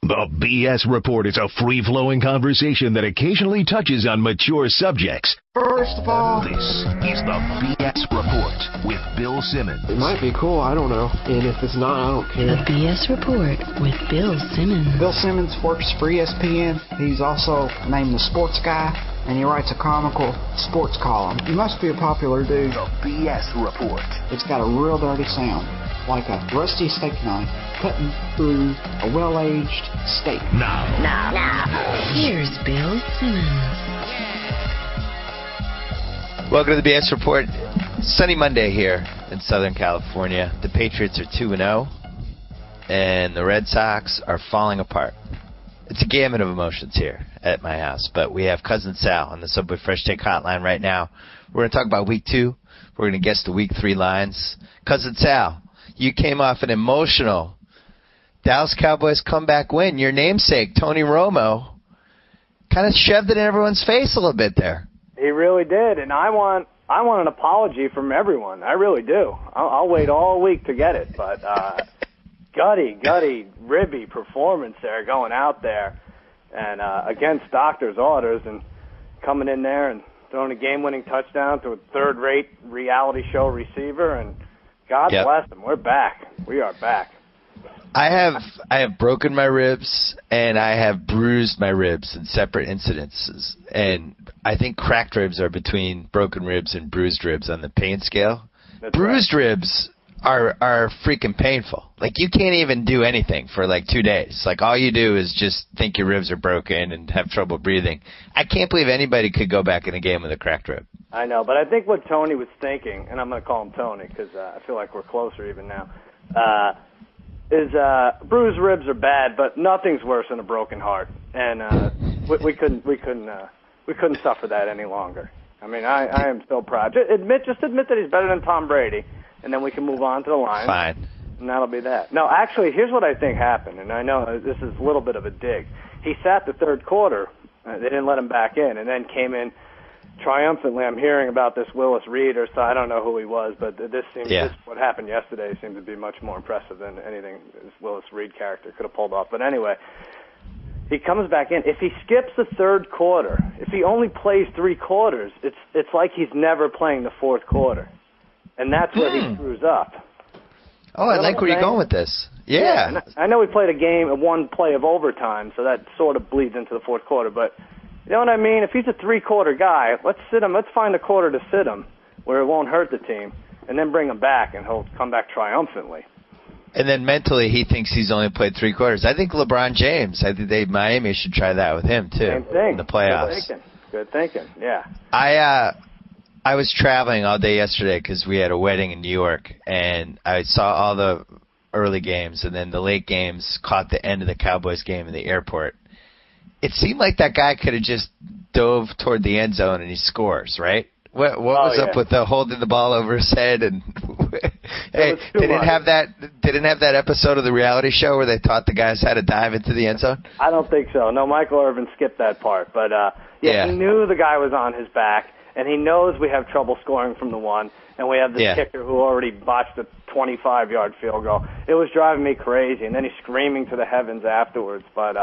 The BS Report is a free-flowing conversation that occasionally touches on mature subjects. First of all, This is the BS Report with Bill Simmons. it might be cool, I don't know. And if it's not, I don't care. The BS Report with Bill Simmons. Bill Simmons works for ESPN. He's also named the Sports Guy, and he writes a comical sports column. He must be a popular dude. The BS Report. It's got a real dirty sound, like a rusty steak knife cutting through a well-aged steak. Now. Here's Bill Simmons. Welcome to the BS Report. Sunny Monday here in Southern California. The Patriots are 2-0, and the Red Sox are falling apart. It's a gamut of emotions here at my house, but we have Cousin Sal on the Subway Fresh Take Hotline right now. We're going to talk about Week 2. We're going to guess the Week 3 lines. Cousin Sal, you came off an emotional Dallas Cowboys comeback win. Your namesake, Tony Romo, kind of shoved it in everyone's face a little bit there. He really did, and I want an apology from everyone. I really do. I'll wait all week to get it, but gutty, ribby performance there, going out there and against doctor's orders and coming in there and throwing a game-winning touchdown to a third-rate reality show receiver, and God bless him. We're back. We are back. I have broken my ribs and I have bruised my ribs in separate incidences, and I think cracked ribs are between broken ribs and bruised ribs on the pain scale. That's bruised right. ribs are freaking painful. Like, you can't even do anything for like 2 days. Like, all you do is just think your ribs are broken and have trouble breathing. I can't believe anybody could go back in a game with a cracked rib. I know, but I think what Tony was thinking, and I'm going to call him Tony because I feel like we're closer even now, is bruised ribs are bad, but nothing's worse than a broken heart, and we couldn't suffer that any longer. I mean, I am so proud. Just admit that he's better than Tom Brady, and then we can move on to the Lions. Fine. And that'll be that. No, actually, here's what I think happened, and I know this is a little bit of a dig. He sat the third quarter. They didn't let him back in, and then came in triumphantly. I'm hearing about this Willis Reed, so I don't know who he was, but this what happened yesterday seemed to be much more impressive than anything this Willis Reed character could have pulled off. But anyway, he comes back in. If he skips the third quarter, if he only plays 3 quarters, it's like he's never playing the fourth quarter, and that's where he screws up. Oh, I like where you're going with this. Yeah. I know we played one play of overtime, so that sort of bleeds into the fourth quarter, but you know what I mean? If he's a 3-quarter guy, let's sit him. Let's find a quarter to sit him where it won't hurt the team, and then bring him back, and he'll come back triumphantly. And then mentally, he thinks he's only played 3 quarters. I think LeBron James. I think Miami should try that with him too. Same thing. In the playoffs. Good thinking. Yeah. I was traveling all day yesterday because we had a wedding in New York, and I saw all the early games, and then the late games caught the end of the Cowboys game in the airport. It seemed like that guy could have just dove toward the end zone and he scores, right? What was up with the holding the ball over his head? And hey, they didn't have that episode of the reality show where they taught the guys how to dive into the end zone? I don't think so. No, Michael Irvin skipped that part, but he knew the guy was on his back, and he knows we have trouble scoring from the one, and we have this kicker who already botched a 25-yard field goal. It was driving me crazy, and then he's screaming to the heavens afterwards, but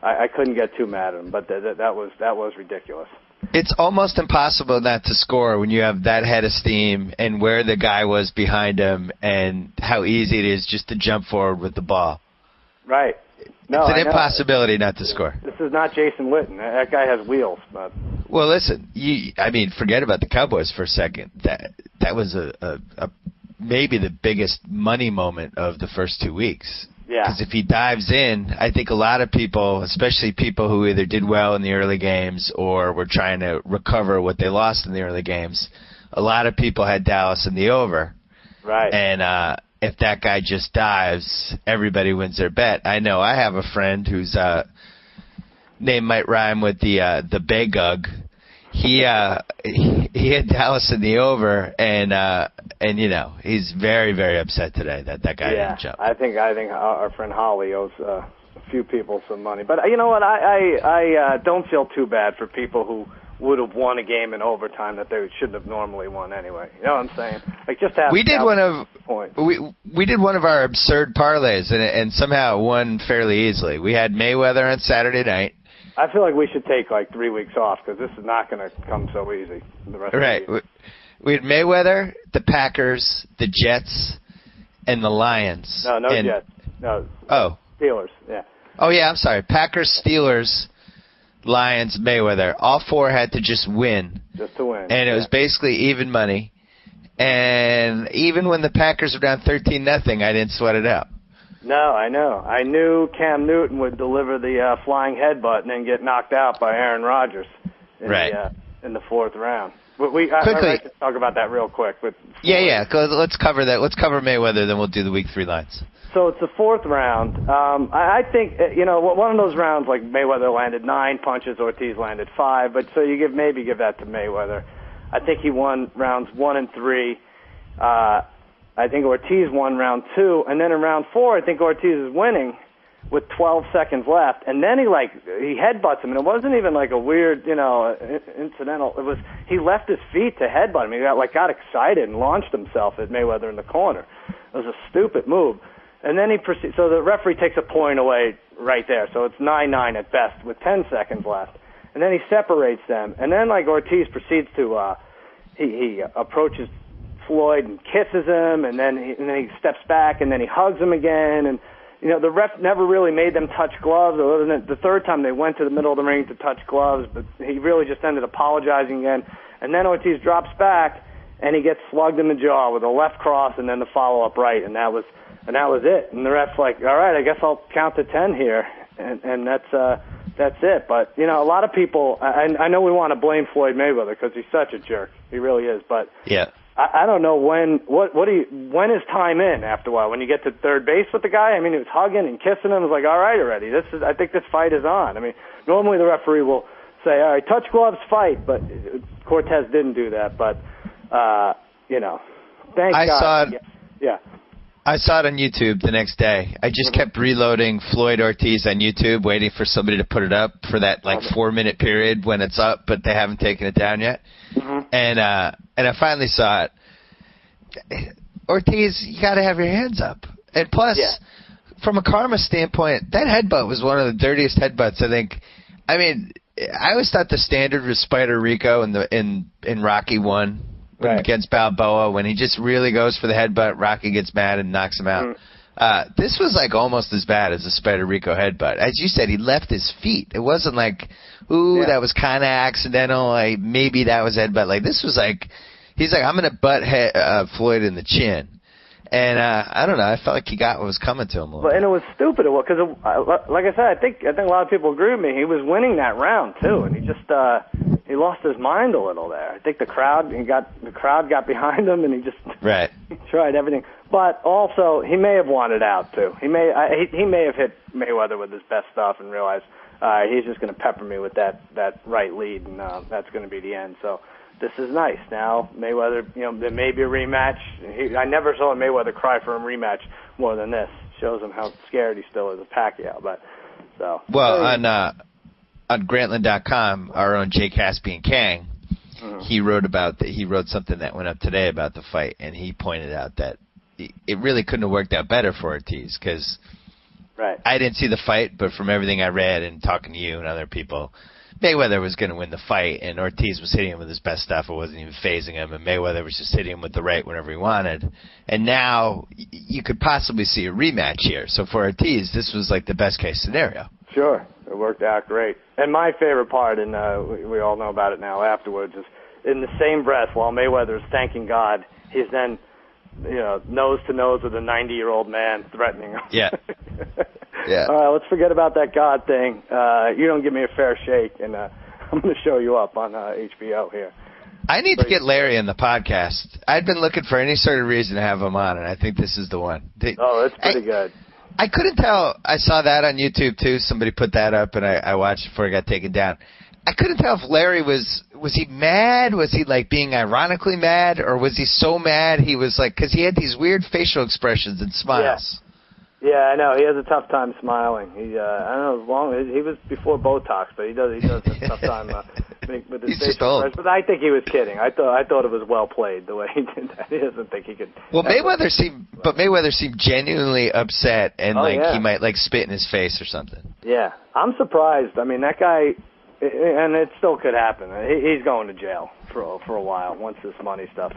I couldn't get too mad at him, but that was ridiculous. It's almost impossible not to score when you have that head of steam and where the guy was behind him and how easy it is just to jump forward with the ball. Right. No, it's an impossibility not to score. This is not Jason Witten. That guy has wheels. But. Well, listen, forget about the Cowboys for a second. That was a maybe the biggest money moment of the first 2 weeks. Yeah. Because if he dives in, I think a lot of people, especially people who either did well in the early games or were trying to recover what they lost in the early games, a lot of people had Dallas in the over. Right. And if that guy just dives, everybody wins their bet. I know I have a friend whose name might rhyme with the Bagug. He had Dallas in the over, and you know, he's very, very upset today that guy didn't jump. I think our friend Holly owes a few people some money, but you know what? I don't feel too bad for people who would have won a game in overtime that they shouldn't have normally won anyway. You know what I'm saying? Like, just have. We did we did one of our absurd parlays, and somehow it won fairly easily. We had Mayweather on Saturday night. I feel like we should take like 3 weeks off because this is not going to come so easy. The rest right. Of the year. We had Mayweather, the Packers, the Jets, and the Lions. No Jets. No. Oh. Steelers. Yeah. Oh yeah, I'm sorry. Packers, Steelers, Lions, Mayweather. All four had to just win. Just to win. And it was basically even money. And even when the Packers were down 13-0, I didn't sweat it out. No, I know. I knew Cam Newton would deliver the flying headbutt and then get knocked out by Aaron Rodgers in the fourth round. Quickly, I'd like to talk about that real quick. Yeah. Let's cover that. Let's cover Mayweather, then we'll do the week 3 lines. So it's the fourth round. I think, one of those rounds, like Mayweather landed 9 punches, Ortiz landed 5, but so you maybe give that to Mayweather. I think he won rounds 1 and 3. I think Ortiz won round 2, and then in round 4, I think Ortiz is winning with 12 seconds left, and then he headbutts him, and it wasn't even like a weird, incidental. It was he left his feet to headbutt him. He got excited and launched himself at Mayweather in the corner. It was a stupid move. And then he proceeds. So the referee takes a point away right there. So it's 9-9 at best with 10 seconds left. And then he separates them. And then Ortiz proceeds to he approaches Floyd and kisses him, and then he steps back, and then he hugs him again. And the ref never really made them touch gloves. Other than the third time they went to the middle of the ring to touch gloves, but he really just ended apologizing again. And then Ortiz drops back, and he gets slugged in the jaw with a left cross, and then the follow-up right, and that was it. And the ref's like, all right, I guess I'll count to 10 here, and that's it. But a lot of people, I know we want to blame Floyd Mayweather because he's such a jerk. He really is. But yeah, I don't know when when is time in after a while? When you get to third base with the guy? I mean, he was hugging and kissing him. It was like, all right, already. I think this fight is on. I mean, normally the referee will say, all right, touch gloves, fight. But Cortez didn't do that. But thank God. Yeah. I saw it on YouTube the next day. I just kept reloading Floyd Ortiz on YouTube, waiting for somebody to put it up for that 4-minute period when it's up, but they haven't taken it down yet. Mm-hmm. And I finally saw it. Ortiz, you got to have your hands up. And plus, from a karma standpoint, that headbutt was one of the dirtiest headbutts, I think. I mean, I always thought the standard was Spider Rico in Rocky 1. Against Balboa, when he just really goes for the headbutt, Rocky gets mad and knocks him out. This was almost as bad as the Spider Rico headbutt. As you said, he left his feet. It wasn't that was kind of accidental. Maybe that was headbutt. This was he's I'm going to butt Floyd in the chin. And I don't know. I felt like he got what was coming to him a little bit. And it was stupid because, like I said, I think a lot of people agree with me. He was winning that round too, and he just he lost his mind a little there. I think the crowd got behind him, and he just he tried everything. But also, he may have wanted out too. He may have hit Mayweather with his best stuff and realized he's just going to pepper me with that right lead, and that's going to be the end. So. This is nice. Now, Mayweather, there may be a rematch. I never saw Mayweather cry for a rematch more than this. Shows him how scared he still is of Pacquiao. On Grantland.com, our own Jake Haspian Kang, he wrote something that went up today about the fight, and he pointed out that it really couldn't have worked out better for Ortiz because I didn't see the fight, but from everything I read and talking to you and other people, Mayweather was going to win the fight, and Ortiz was hitting him with his best stuff. It wasn't even phasing him, and Mayweather was just hitting him with the right whenever he wanted. And now you could possibly see a rematch here. So for Ortiz, this was the best-case scenario. Sure. It worked out great. And my favorite part, and we all know about it now afterwards, is in the same breath, while Mayweather is thanking God, he's then nose-to-nose with a 90-year-old man threatening him. Yeah. Yeah. All right, let's forget about that God thing. You don't give me a fair shake, and I'm going to show you up on HBO here. I need to get Larry on the podcast. I'd been looking for any sort of reason to have him on, and I think this is the one. It's pretty good. I couldn't tell. I saw that on YouTube, too. Somebody put that up, and I watched it before it got taken down. I couldn't tell if Larry was he mad? Was he being ironically mad? Or was he so mad he was because he had these weird facial expressions and smiles. Yeah, I know. He has a tough time smiling. I don't know, he was before Botox, but he does have a tough time with his He's facial just old. expression. But I think he was kidding. I thought it was well played the way he did that. He doesn't think he could. Well, Mayweather seemed genuinely upset and he might like spit in his face or something. Yeah, I'm surprised. I mean, that guy, and it still could happen. He's going to jail for a while once this money stuff.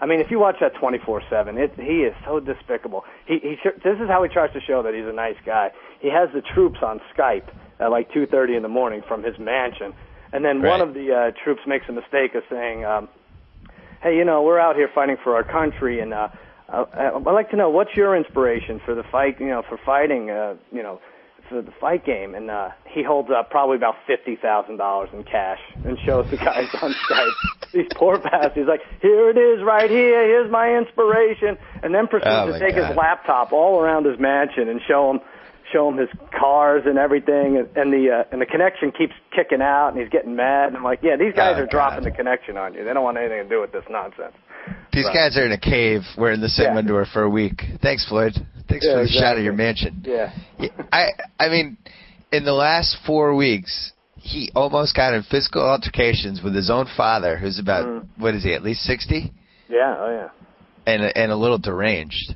I mean, if you watch that 24/7, he is so despicable. This is how he tries to show that he's a nice guy. He has the troops on Skype at like 2:30 in the morning from his mansion, and then one of the troops makes a mistake of saying, "Hey, we're out here fighting for our country, and I'd like to know what's your inspiration for the fight, for fighting, for the fight game." And he holds up probably about $50,000 in cash and shows the guys on Skype. These poor bastards. He's like, "Here it is, right here. Here's my inspiration," and then proceeds to take his laptop all around his mansion and show him his cars and everything, and the connection keeps kicking out, and he's getting mad. And I'm like, yeah, these guys are dropping the connection on you. They don't want anything to do with this nonsense. These guys are in a cave wearing the same underwear for a week. Thanks, Floyd. Thanks for the shot of your mansion. Yeah. I mean, in the last 4 weeks, he almost got in physical altercations with his own father, who's about, what is he, at least 60? Yeah, oh yeah. And a little deranged.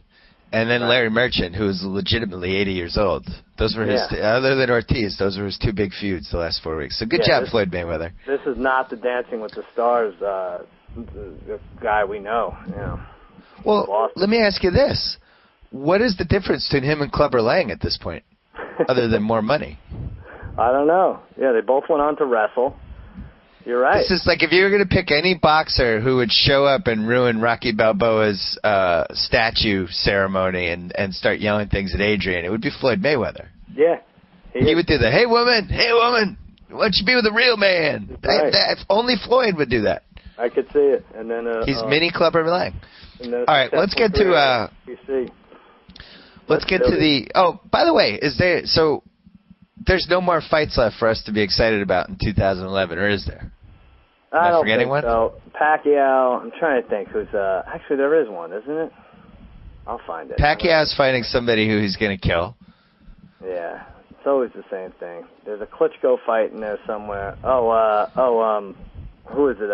And then Larry Merchant, who is legitimately 80 years old. Those were his, other than Ortiz, those were his two big feuds the last 4 weeks. So good job, Floyd Mayweather. This is not the Dancing with the Stars the guy we know. Well, let me ask you this. What is the difference between him and Clubber Lang at this point, other than more money? I don't know. Yeah, they both went on to wrestle. You're right. This is like if you were going to pick any boxer who would show up and ruin Rocky Balboa's statue ceremony and start yelling things at Adrian, it would be Floyd Mayweather. Yeah. He would do the, hey, woman, why don't you be with a real man? Right. Only Floyd would do that. I could see it. And then he's mini Clubber Lang. All right, let's get to let's get to the. Oh, by the way, there's no more fights left for us to be excited about in 2011, or is there? I don't forgetting think so. Pacquiao. I'm trying to think who's. Actually, there is one, isn't it? I'll find it. Pacquiao's fighting somebody who he's going to kill. Yeah, it's always the same thing. There's a Klitschko fight in there somewhere. Who is it?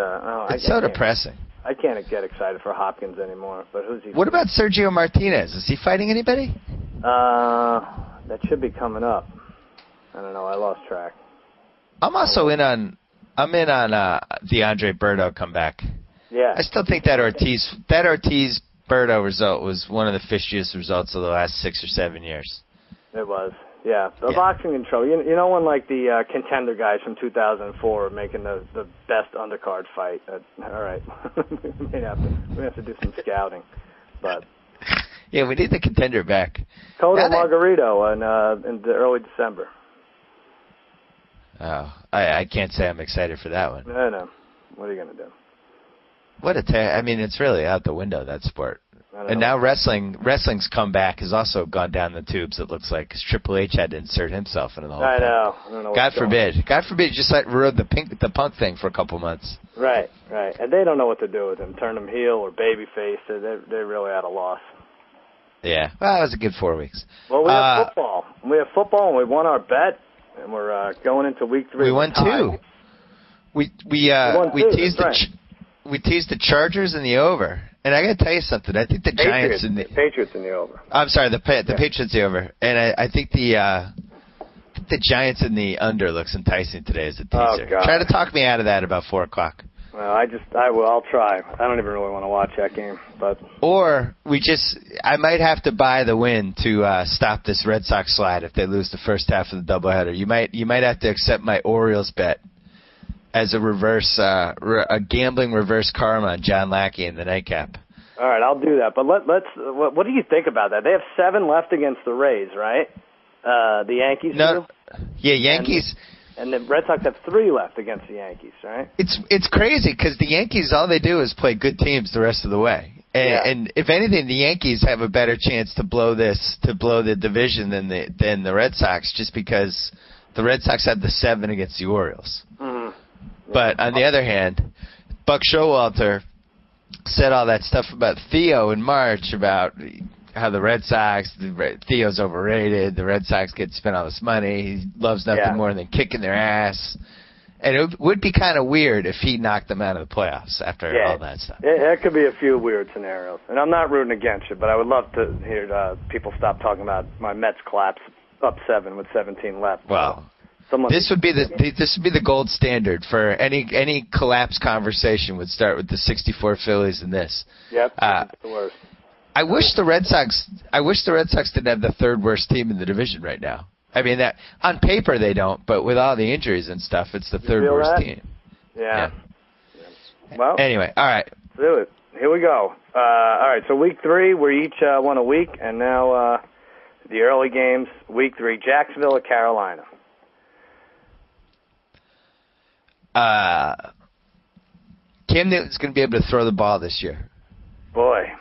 It's so depressing. I can't get excited for Hopkins anymore. But who's he? What about Sergio Martinez? Is he fighting anybody? That should be coming up. I don't know. I lost track. I'm also in on the Andre Berto comeback. Yeah. I still think that Ortiz Berto result was one of the fishiest results of the last 6 or 7 years. It was. Yeah. The boxing in trouble. You know when like the contender guys from 2004 are making the best undercard fight. All right. we have to do some scouting, but. Yeah, we need the contender back. Cotto Margarito in the early December. Oh, I can't say I'm excited for that one. No. What are you going to do? I mean, it's really out the window, that sport. And now wrestling's comeback has also gone down the tubes, it looks like, because Triple H had to insert himself into the whole thing. I don't know. God forbid you just ruin the Punk thing for a couple months. Right. And they don't know what to do with him. Turn him heel or babyface. They're really at a loss. Yeah. Well, it was a good 4 weeks. Well, we have football. We have football, and we won our bet, and we're going into week 3. We won 2. We teased the Chargers in the over. And I got to tell you something. I think the Giants and the Patriots in the over. I'm sorry, the Patriots in the over. And I think the Giants in the under looks enticing today as a teaser. Oh, God. Try to talk me out of that about 4 o'clock. Well, I'll try. I don't even really want to watch that game, but. Or I might have to buy the win to stop this Red Sox slide if they lose the first half of the doubleheader. You might have to accept my Orioles bet as a reverse, a gambling reverse karma on John Lackey in the nightcap. All right, I'll do that. But let's. What do you think about that? They have 7 left against the Rays, right? The Yankees. No. Yeah, Yankees. And the Red Sox have 3 left against the Yankees, right? It's crazy because the Yankees, all they do is play good teams the rest of the way. And if anything, the Yankees have a better chance to blow the division than the Red Sox, just because the Red Sox had the 7 against the Orioles. Mm-hmm. Yeah. But on the other hand, Buck Showalter said all that stuff about Theo in March about how the Red Sox, Theo's overrated, the Red Sox get to spend all this money, he loves nothing more than kicking their ass. And it would be kind of weird if he knocked them out of the playoffs after all that stuff. There could be a few weird scenarios. And I'm not rooting against you, but I would love to hear people stop talking about my Mets collapse up 7 with 17 left. Wow. This would be the gold standard for any collapse conversation. Would start with the 64 Phillies and this. Yep, it's the worst. I wish the Red Sox didn't have the third worst team in the division right now. I mean, that on paper they don't, but with all the injuries and stuff, it's the third worst team. Yeah. Well, anyway, all right. Let's do it. Here we go. All right, so week 3, we each won a week, and now the early games, week 3, Jacksonville at Carolina. Cam Newton's going to be able to throw the ball this year. Boy,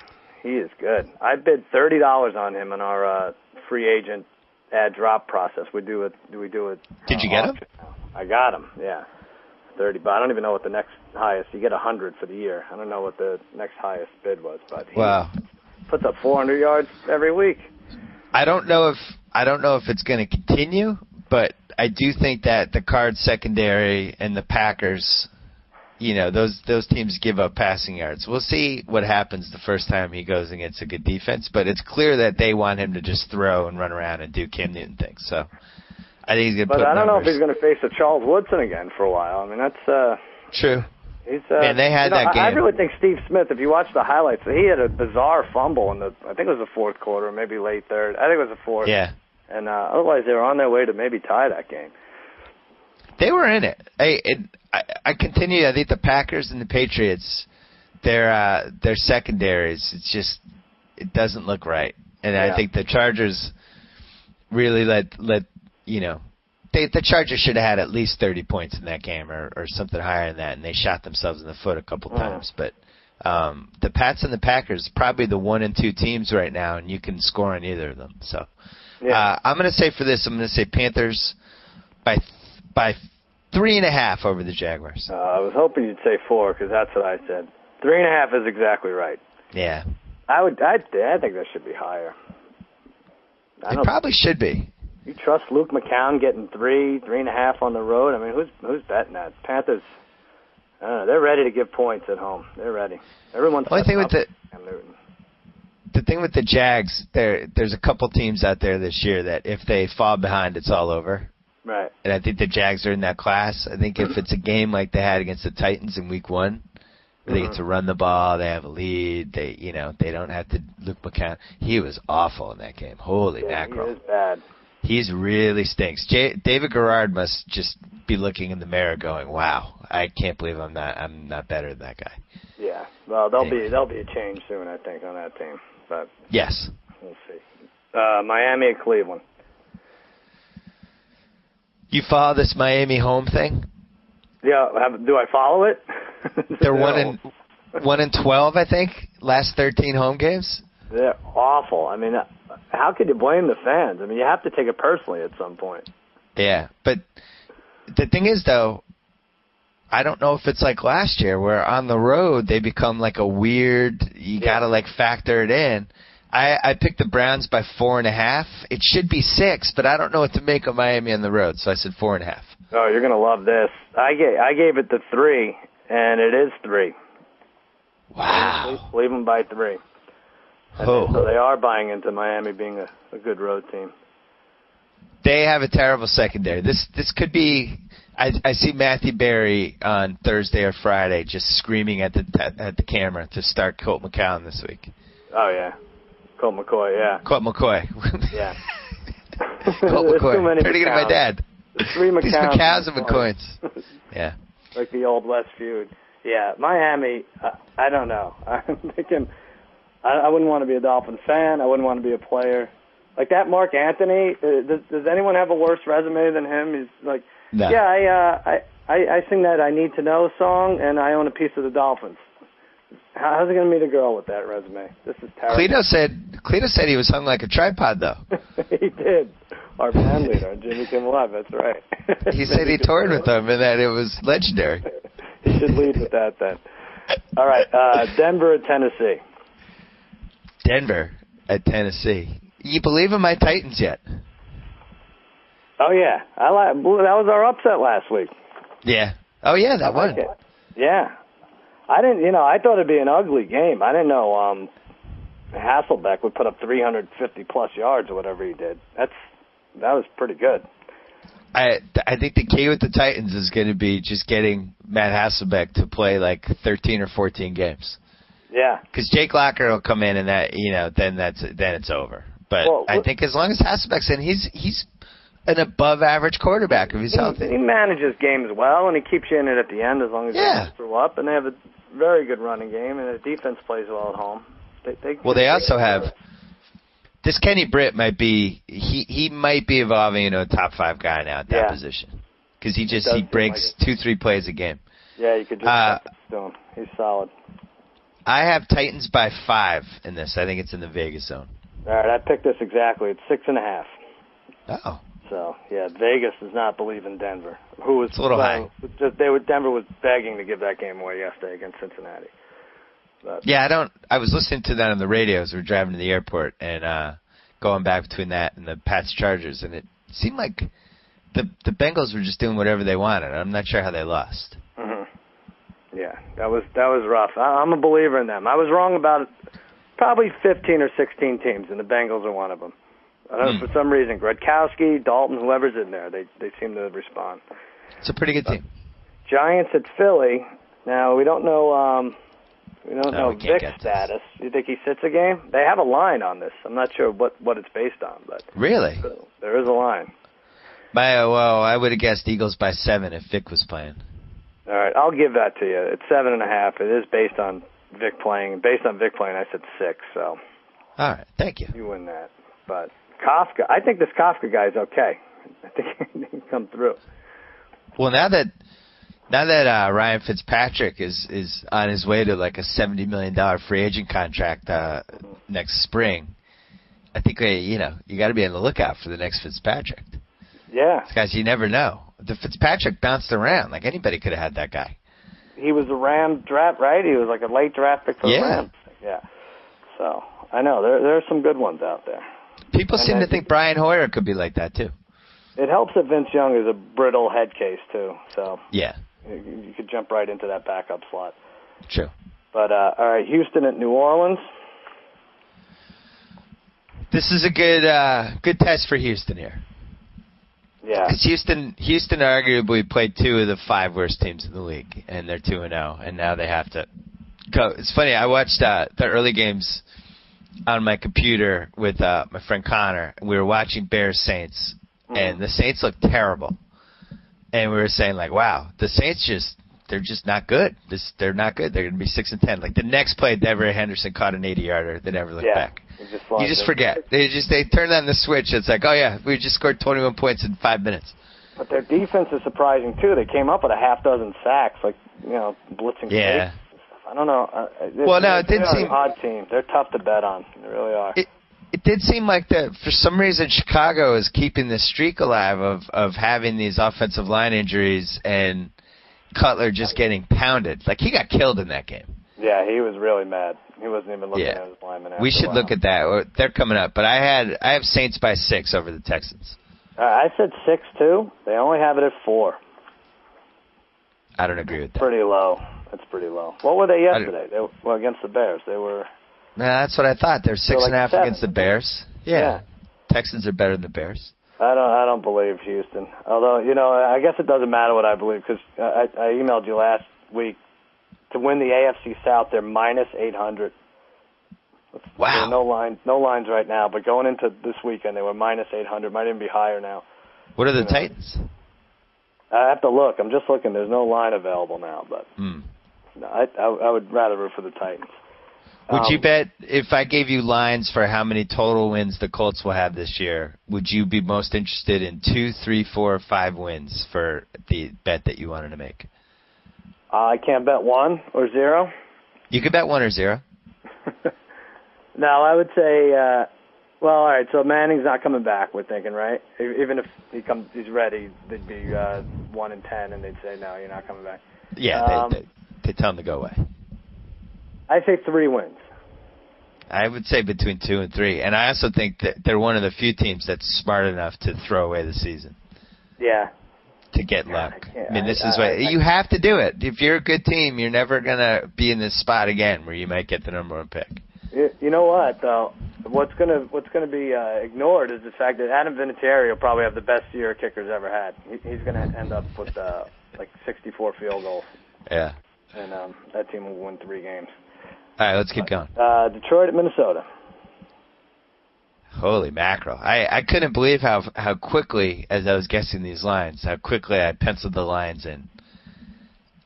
he is good. I bid $30 on him in our free agent ad drop process. We do it. Did you get him? I got him. Yeah, 30. But I don't even know what the next highest. You get 100 for the year. I don't know what the next highest bid was, but he puts up 400 yards every week. I don't know if it's going to continue, but I do think that the Cards secondary and the Packers, those teams give up passing yards. We'll see what happens the first time he goes against a good defense, but it's clear that they want him to just throw and run around and do Cam Newton things. So I think he's going to put But I don't know if numbers. he's going to face a Charles Woodson again for a while. I mean, that's true. He's, and they had that game. I really think Steve Smith, if you watch the highlights, he had a bizarre fumble in I think it was the fourth quarter, maybe late third. I think it was the fourth. Yeah. And otherwise, they were on their way to maybe tie that game. They were in it. I continue. I think the Packers and the Patriots, their secondaries, it doesn't look right. And I think the Chargers really the Chargers should have had at least 30 points in that game or something higher than that, and they shot themselves in the foot a couple times. But the Pats and the Packers probably the 1 and 2 teams right now, and you can score on either of them. So I'm going to say for this, I'm going to say Panthers by 3.5 over the Jaguars. I was hoping you'd say 4 because that's what I said. 3.5 is exactly right. Yeah. I think that should be higher. It probably should be. You trust Luke McCown getting 3.5 on the road? I mean, who's betting that? Panthers, I don't know. They're ready to give points at home. They're ready. Everyone's the thing with Newton. The thing with the Jags, there's a couple teams out there this year that if they fall behind, it's all over. Right. And I think the Jags are in that class. I think if it's a game like they had against the Titans in Week 1, they get to run the ball, they have a lead, they don't have to. Luke McCown, he was awful in that game. Holy mackerel. He is bad. He's really stinks. David Garrard must just be looking in the mirror going, wow, I can't believe I'm not better than that guy. Yeah. Well, there'll be a change soon, I think, on that team. But yes. We'll see. Miami and Cleveland. You follow this Miami home thing? Yeah. Do I follow it? They're 1 and 12, I think. Last 13 home games. They're awful. I mean, how could you blame the fans? I mean, you have to take it personally at some point. Yeah, but the thing is, though, I don't know if it's like last year where on the road they become like a weird. You got to factor it in. I picked the Browns by 4.5. It should be 6, but I don't know what to make of Miami on the road, so I said 4.5. Oh, you're gonna love this. I gave it the 3, and it is 3. Wow. Cleveland by 3. So they are buying into Miami being a good road team. They have a terrible secondary. This could be. I see Matthew Berry on Thursday or Friday just screaming at the camera to start Colt McCown this week. Oh yeah, Colt McCoy. Yeah. Colt McCoy. Yeah. Colt McCoy. Trying to get my dad. There's 3 McCowns. These McCowns and McCoys. Yeah. Like the old West feud. Yeah, Miami. I don't know. I'm thinking. I wouldn't want to be a Dolphins fan. I wouldn't want to be a player. Like that Mark Anthony, does anyone have a worse resume than him? He's like, no. Yeah, I sing that I Need to Know song, and I own a piece of the Dolphins. How's he going to meet a girl with that resume? This is terrible. Cleto said he was hung like a tripod, though. He did. Our band leader, Jimmy Kimmel Live, that's right. He said he toured with them and that it was legendary. He should lead with that then. All right, Denver at Tennessee. Denver at Tennessee. You believe in my Titans yet? Oh yeah, that was our upset last week. Yeah. Oh, yeah, that one. Like yeah. I didn't, I thought it'd be an ugly game. I didn't know Hasselbeck would put up 350-plus yards or whatever he did. That was pretty good. I think the key with the Titans is going to be just getting Matt Hasselbeck to play like 13 or 14 games. Yeah. Because Jake Locker will come in and that then it's over. But I think as long as Hasselbeck's in, he's an above-average quarterback if he's healthy. He manages games well, and he keeps you in it at the end as long as he doesn't screw up. And they have a very good running game, and the defense plays well at home. They also have this Kenny Britt might be he might be evolving into a top 5 guy now at that position because he breaks 2-3 plays a game. Yeah, you could just do him. He's solid. I have Titans by 5 in this. I think it's in the Vegas zone. All right, I picked this exactly. It's 6.5. Oh. So Vegas does not believe in Denver. Who was it's a little high. Denver was begging to give that game away yesterday against Cincinnati. But, I was listening to that on the radio as we were driving to the airport and going back between that and the Pats Chargers, and it seemed like the Bengals were just doing whatever they wanted. I'm not sure how they lost. Mm-hmm. Yeah, that was rough. I'm a believer in them. I was wrong about probably 15 or 16 teams, and the Bengals are one of them. I don't know, for some reason, Gronkowski, Dalton, whoever's in there, they seem to respond. It's a pretty good team. Giants at Philly. Now we don't know Vic's status. Do you think he sits a game? They have a line on this. I'm not sure what it's based on, but really, there is a line. I would have guessed Eagles by 7 if Vic was playing. All right, I'll give that to you. It's 7.5. It is based on Vic playing. Based on Vic playing, I said 6. So. All right, thank you. You win that, but. Kafka, I think this Kafka guy is okay. I think he can come through. Well, now that Ryan Fitzpatrick is on his way to like a $70 million free agent contract next spring, I think you got to be on the lookout for the next Fitzpatrick. Yeah, these guys, you never know. The Fitzpatrick bounced around. Like anybody could have had that guy. He was a Ram draft, right? He was like a late draft pick for the Rams. Yeah. So I know there are some good ones out there. People seem to think Brian Hoyer could be like that, too. It helps that Vince Young is a brittle head case, too. So yeah, you could jump right into that backup slot. True. But, all right, Houston at New Orleans. This is a good test for Houston here. Yeah. Because Houston arguably played 2 of the 5 worst teams in the league, and they're 2-0, and now they have to go. It's funny, I watched the early games on my computer with my friend Connor. We were watching Bears-Saints, and the Saints looked terrible. And we were saying, like, wow, the Saints they're just not good. They're not good. They're going to be 6-10. Like, the next play, Devery Henderson caught an 80-yarder. They never looked back. You just forget. They turned on the switch. It's like, oh, yeah, we just scored 21 points in 5 minutes. But their defense is surprising, too. They came up with a half dozen sacks, like, blitzing. Yeah. I don't know. It did seem an odd team. They're tough to bet on. They really are. It did seem like that for some reason Chicago is keeping the streak alive of having these offensive line injuries and Cutler just getting pounded. Like he got killed in that game. Yeah, he was really mad. He wasn't even looking at his lineman. We should look at that. They're coming up, but I have Saints by 6 over the Texans. I said 6 too. They only have it at 4. I don't agree with that. Pretty low. That's pretty low. What were they yesterday? They were against the Bears. They were. That's what I thought. They're 6.5 against the Bears. Yeah. Texans are better than the Bears. I don't believe Houston. Although I guess it doesn't matter what I believe because I emailed you last week to win the AFC South. They're minus 800. Wow. No lines right now. But going into this weekend, they were minus 800. Might even be higher now. What are the Titans? I have to look. I'm just looking. There's no line available now, but no, I would rather root for the Titans. Would you bet if I gave you lines for how many total wins the Colts will have this year, would you be most interested in 2, 3, 4, or 5 wins for the bet that you wanted to make? I can't bet 1 or 0. You could bet 1 or 0. No, I would say, well, all right, so Manning's not coming back, we're thinking, right? Even if he's ready, they'd be 1 and 10, and they'd say, no, you're not coming back. Yeah, they tell him to go away. I say 3 wins. I would say between 2 and 3. And I also think that they're one of the few teams that's smart enough to throw away the season. Yeah. to get luck. Yeah, I mean, this is what you have to do it. If you're a good team, you're never gonna be in this spot again where you might get the number one pick. You know what, though? What's gonna be ignored is the fact that Adam Vinatieri will probably have the best year a kicker's ever had. He's gonna end up with like 64 field goals. Yeah. And that team will win 3 games. All right, let's keep going. Detroit at Minnesota. Holy mackerel. I couldn't believe how quickly, as I was guessing these lines, how quickly I penciled the lines in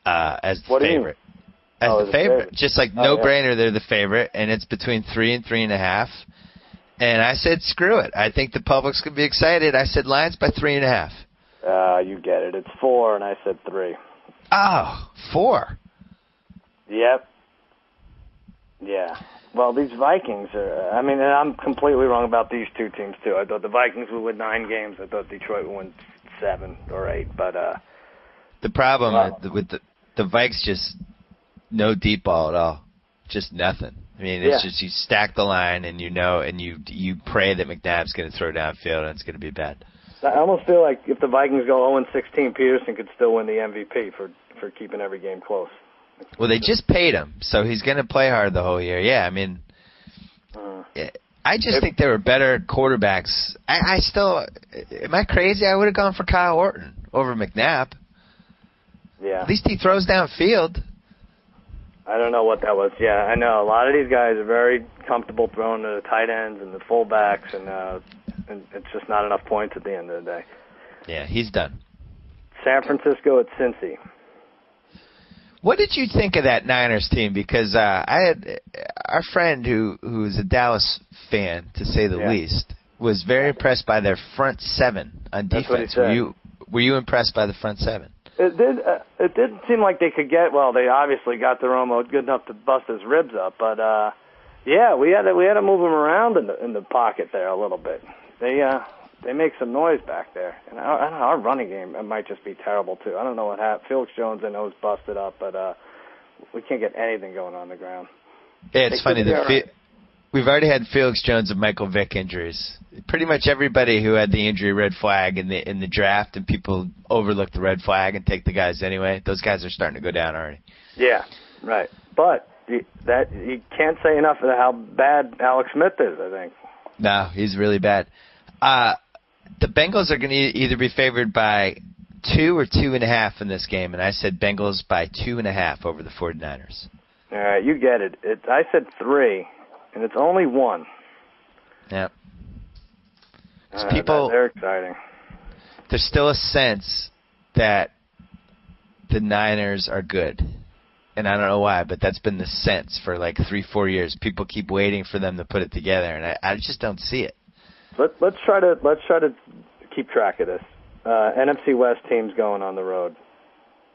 as the favorite. As the favorite. Just like no-brainer, they're the favorite, and it's between 3 and 3.5. And I said, screw it. I think the public's going to be excited. I said Lions by 3.5. You get it. It's 4, and I said 3. Oh, 4. Yep. Yeah. Well, these Vikings are, I mean, and I'm completely wrong about these two teams, too. I thought the Vikings would win 9 games. I thought Detroit would win 7 or 8. But the problem with the Vikes, just no deep ball at all. Just nothing. I mean, it's just you stack the line and you know, and you pray that McNabb's going to throw downfield and it's going to be bad. I almost feel like if the Vikings go 0-16, Peterson could still win the MVP for keeping every game close. Well, they just paid him, so he's going to play hard the whole year. Yeah, I mean, I just think there were better quarterbacks. I still, am I crazy? I would have gone for Kyle Orton over McNabb. Yeah. At least he throws downfield. I don't know what that was. Yeah, I know. A lot of these guys are very comfortable throwing to the tight ends and the fullbacks, and it's just not enough points at the end of the day. Yeah, he's done. San Francisco at Cincy. What did you think of that Niners team? Because I had our friend who's a Dallas fan, to say the least, was very impressed by their front 7 on defense. That's what he said. Were you impressed by the front 7? It did seem like they could get. Well, they obviously got their own good enough to bust his ribs up, but yeah, we had to move him around in the pocket there a little bit. They make some noise back there, and I don't know, our running game might just be terrible too. I don't know what happened. Felix Jones, I know, is busted up, but we can't get anything going on the ground. Yeah, it's funny that we've already had Felix Jones and Michael Vick injuries. Pretty much everybody who had the injury red flag in the draft, and people overlook the red flag and take the guys anyway. Those guys are starting to go down already. Yeah, right. But you can't say enough of how bad Alex Smith is, I think. No, he's really bad. The Bengals are going to either be favored by 2 or 2.5 in this game, and I said Bengals by 2.5 over the 49ers. All right, you get it. I said 3, and it's only 1. Yep. They're exciting. There's still a sense that the Niners are good. And I don't know why, but that's been the sense for like 3-4 years. People keep waiting for them to put it together, and I just don't see it. Let's try to keep track of this. NFC West teams going on the road.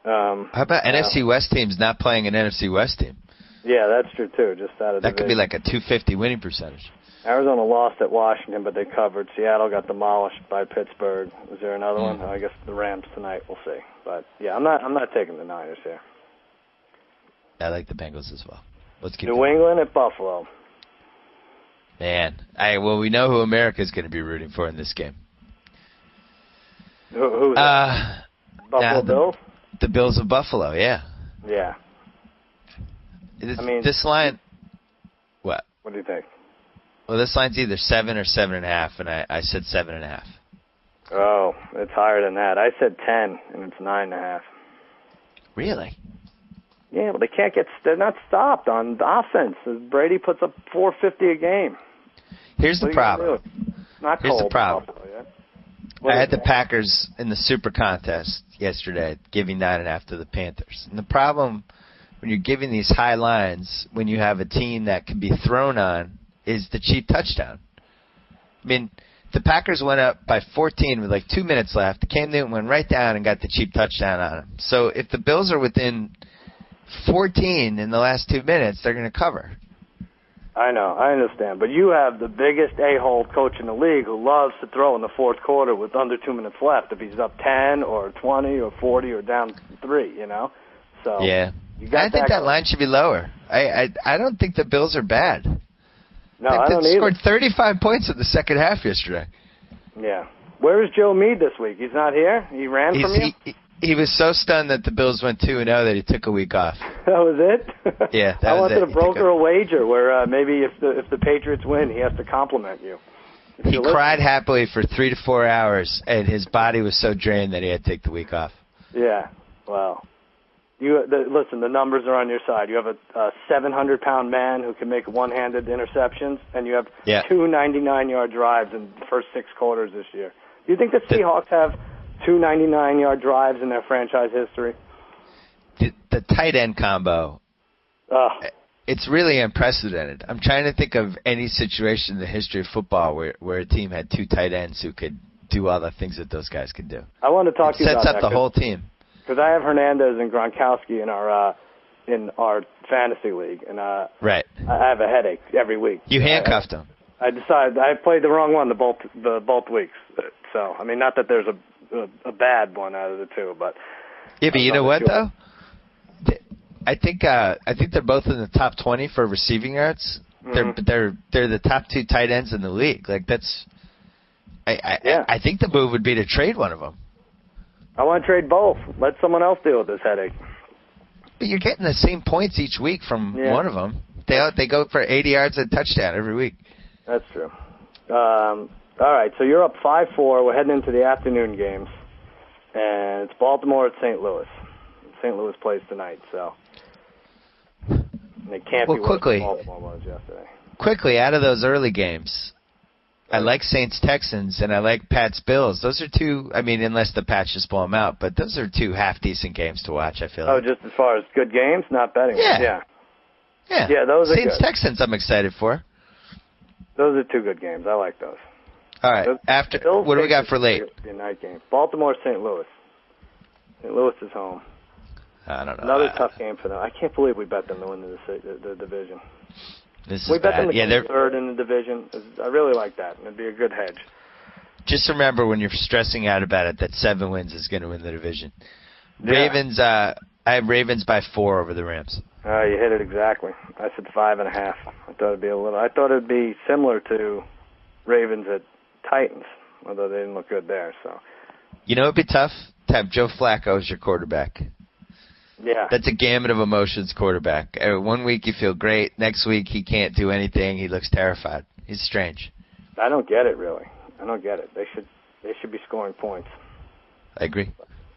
How about NFC West teams not playing an NFC West team? Yeah, that's true too. Just out of that could be like a 250 winning percentage. Arizona lost at Washington, but they covered. Seattle got demolished by Pittsburgh. Is there another one? I guess the Rams tonight. We'll see. But yeah, I'm not taking the Niners here. I like the Bengals as well. Let's keep New England at Buffalo. Man, we know who America's going to be rooting for in this game. Who's that? Buffalo Bills? The Bills of Buffalo, yeah. Yeah. This line, what? What do you think? Well, this line's either 7 or 7.5, and I said 7.5. Oh, it's higher than that. I said 10, and it's 9.5. Really? Yeah, but they're not stopped on offense. Brady puts up 450 a game. Here's the problem. Not Here's cold the problem. I had the Packers in the Super Contest yesterday, giving 9.5 to the Panthers. And the problem when you're giving these high lines, when you have a team that can be thrown on, is the cheap touchdown. I mean, the Packers went up by 14 with like 2 minutes left. Cam Newton went right down and got the cheap touchdown on him. So if the Bills are within 14 in the last 2 minutes, they're going to cover. I know, I understand. But you have the biggest a-hole coach in the league who loves to throw in the fourth quarter with under 2 minutes left if he's up 10 or 20 or 40 or down 3, you know? So yeah. I think that line should be lower. I don't think the Bills are bad. No, I don't either. They either. scored 35 points in the second half yesterday. Yeah. Where is Joe Meade this week? He's not here? He ran from you? He was so stunned that the Bills went 2-0 that he took a week off. That was it? Yeah, that I was it. wanted to broker a wager where maybe if the Patriots win, he has to compliment you. He cried happily for 3 to 4 hours, and his body was so drained that he had to take the week off. Yeah, well, listen, the numbers are on your side. You have a 700-pound man who can make one-handed interceptions, and you have 2 99-yard drives in the first 6 quarters this year. Do you think the Seahawks have 2 99-yard drives in their franchise history? The tight end combo, it's really unprecedented. I'm trying to think of any situation in the history of football where a team had 2 tight ends who could do all the things that those guys can do. I want to talk to you about that. Sets up the whole team. Because I have Hernandez and Gronkowski in our fantasy league, and right. I have a headache every week. You handcuffed them. I decided I played the wrong one both weeks. So I mean, not that there's a bad one out of the 2, but yeah, but you know what though? I think they're both in the top 20 for receiving yards. Mm-hmm. They're the top 2 tight ends in the league. Like that's. I think the move would be to trade one of them. I want to trade both. Let someone else deal with this headache. But you're getting the same points each week from one of them. They go for 80 yards and a touchdown every week. That's true. All right, so you're up 5-4. We're heading into the afternoon games, and it's Baltimore at St. Louis. St. Louis plays tonight, so it can't be what Baltimore was yesterday. Quickly, out of those early games, I like Saints-Texans, and I like Pats-Bills. Those are 2, I mean, unless the Pats just blow them out, but those are 2 half-decent games to watch, I feel like. Oh, just as far as good games? Not betting? Yeah. Yeah, those are Saints-Texans I'm excited for. Those are 2 good games. I like those. All right. What do we got for late? Be a night game. Baltimore, St. Louis. St. Louis is home. I don't know. Another tough game for them. I can't believe we bet them to win the division. This is we bet bad. them to come third in the division. I really like that. It'd be a good hedge. Just remember when you're stressing out about it that 7 wins is going to win the division. Yeah. Ravens. I have Ravens by 4 over the Rams. You hit it exactly. I said 5.5. I thought it'd be similar to Ravens at Titans, although they didn't look good there. So. You know, it'd be tough to have Joe Flacco as your quarterback. Yeah. That's a gamut of emotions quarterback. 1 week you feel great. Next week he can't do anything. He looks terrified. He's strange. I don't get it, really. I don't get it. They should be scoring points. I agree.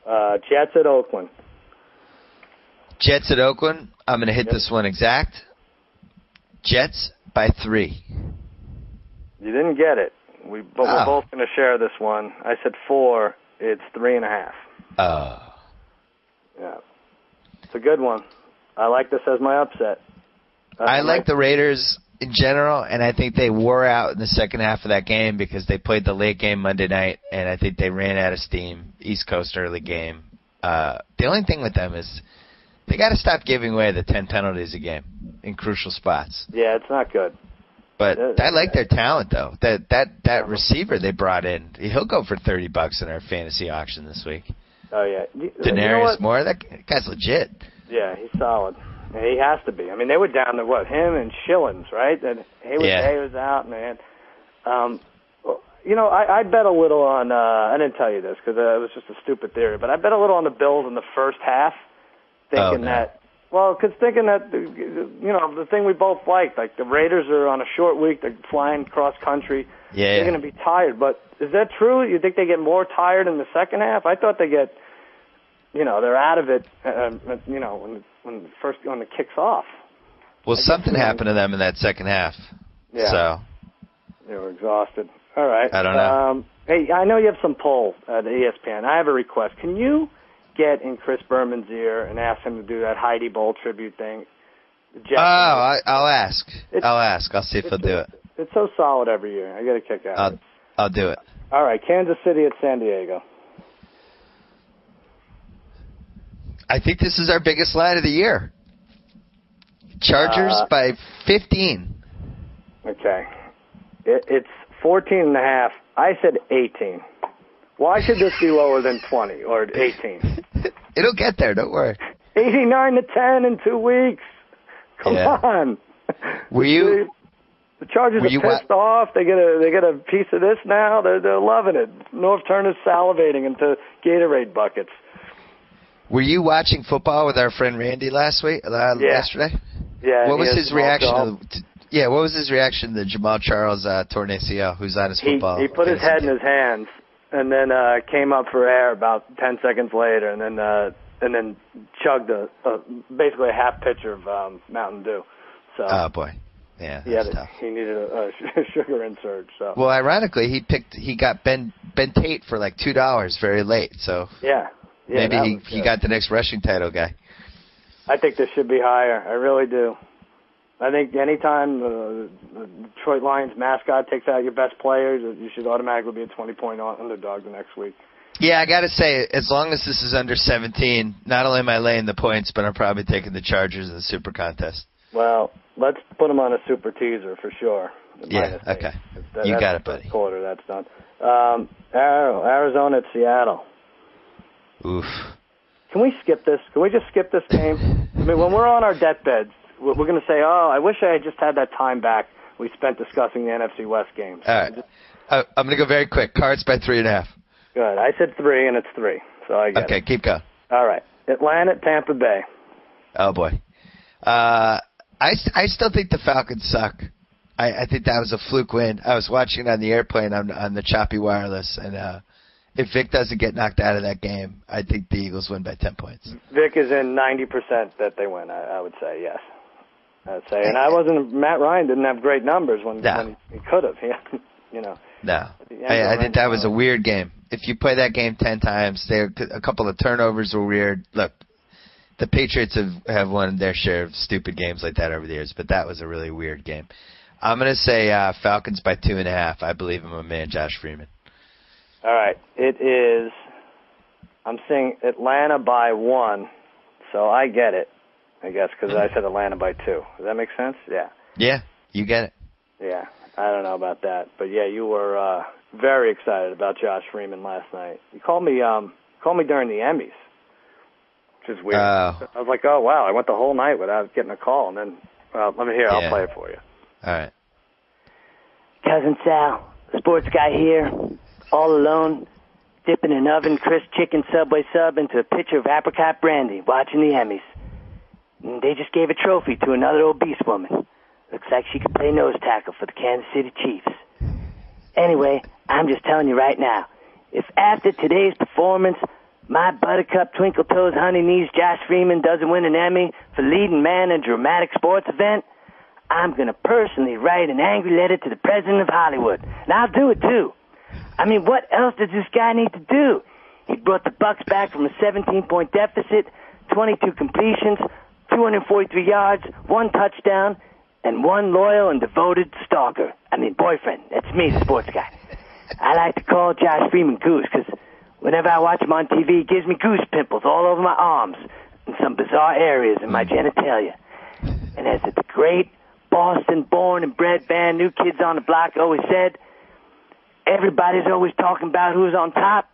Jets at Oakland. Jets at Oakland. I'm going to hit this one exact. Jets by 3. You didn't get it. We're both going to share this one. I said 4. It's 3.5. Oh. Yeah. It's a good one. I like this as my upset. I like the Raiders in general, and I think they wore out in the second half of that game because they played the late game Monday night, and I think they ran out of steam. East Coast early game. The only thing with them is they got to stop giving away the 10 penalties a game in crucial spots. Yeah, it's not good. But I like their talent, though. That receiver they brought in, he'll go for $30 in our fantasy auction this week. Oh, yeah. Denarius Moore, that guy's legit. Yeah, he's solid. Yeah, he has to be. I mean, they were down to, him and Schillens, right? And Hay was out, man. I bet a little on, I didn't tell you this because it was just a stupid theory, but I bet a little on the Bills in the first half, thinking the thing we both liked, like the Raiders are on a short week, they're flying cross country. Yeah. They're going to be tired, but is that true? You think they get more tired in the second half? I thought they get, they're out of it, when it kicks off. Well, something happened to them in that second half. Yeah. So. They were exhausted. All right. I don't know. Hey, I know you have some pull at ESPN. I have a request. Can you get in Chris Berman's ear and ask him to do that Heidi Bowl tribute thing? I'll ask. I'll see if he'll do it. It's so solid every year. I get a kick out of it. I'll do it. All right, Kansas City at San Diego. I think this is our biggest line of the year. Chargers by 15. Okay. It's 14.5. I said 18. Why should this be lower than 20 or 18? It'll get there. Don't worry. 89-10 in 2 weeks. Come on. Were you The Chargers Were you are pissed off. They get a piece of this now. They're loving it. North Turner's salivating into Gatorade buckets. Were you watching football with our friend Randy yesterday? Yeah. What was his reaction? What was his reaction to Jamal Charles torn ACL, who's on his football? He put his head in his hands and then came up for air about 10 seconds later, and then chugged basically a half pitcher of Mountain Dew. So. Oh boy. Yeah, that's tough. He needed a sugar insert. So. Well, ironically, he got Ben Tate for like $2 very late. So maybe he got the next rushing title guy. I think this should be higher. I really do. I think anytime the Detroit Lions mascot takes out your best players, you should automatically be a 20-point underdog the next week. Yeah, I got to say, as long as this is under 17, not only am I laying the points, but I'm probably taking the Chargers in the Super Contest. Well, let's put them on a super teaser for sure. Yeah, okay. You got it, buddy. Quarter, that's done. Arizona at Seattle. Oof. Can we skip this? Can we just skip this game? I mean, when we're on our deathbeds, we're going to say, oh, I wish I had just had that time back we spent discussing the NFC West games. All right. I'm going to go very quick. Cards by 3.5. Good. I said 3, and it's 3. So I get it. Okay, keep going. All right. Atlanta at Tampa Bay. Oh, boy. I still think the Falcons suck. I think that was a fluke win. I was watching it on the airplane on the choppy wireless, and if Vic doesn't get knocked out of that game, I think the Eagles win by 10 points. Vic is in 90% that they win, I would say, yes. I'd say. And Matt Ryan didn't have great numbers when he could have. No. I think that was a weird game. If you play that game 10 times, a couple of turnovers were weird. Look, the Patriots have won their share of stupid games like that over the years, but that was a really weird game. I'm going to say Falcons by 2.5. I believe in my man Josh Freeman. All right. I'm saying Atlanta by 1, so I get it, I guess, because I said Atlanta by 2. Does that make sense? Yeah. Yeah, you get it. Yeah, I don't know about that. But, yeah, you were very excited about Josh Freeman last night. You called me during the Emmys. Which is weird. I was like, oh, wow, I went the whole night without getting a call. And then, let me hear. I'll play it for you. All right. Cousin Sal, sports guy here, all alone, dipping an oven crisp chicken Subway sub into a pitcher of apricot brandy, watching the Emmys. And they just gave a trophy to another obese woman. Looks like she could play nose tackle for the Kansas City Chiefs. Anyway, I'm just telling you right now, if after today's performance, my buttercup, twinkle toes, honey knees Josh Freeman doesn't win an Emmy for leading man in a dramatic sports event, I'm going to personally write an angry letter to the president of Hollywood. And I'll do it, too. I mean, what else does this guy need to do? He brought the Bucs back from a 17-point deficit, 22 completions, 243 yards, 1 touchdown, and 1 loyal and devoted boyfriend. That's me, the sports guy. I like to call Josh Freeman Goose because whenever I watch him on TV, he gives me goose pimples all over my arms and some bizarre areas in my genitalia. And as the great Boston-born and bred band New Kids on the Block always said, everybody's always talking about who's on top.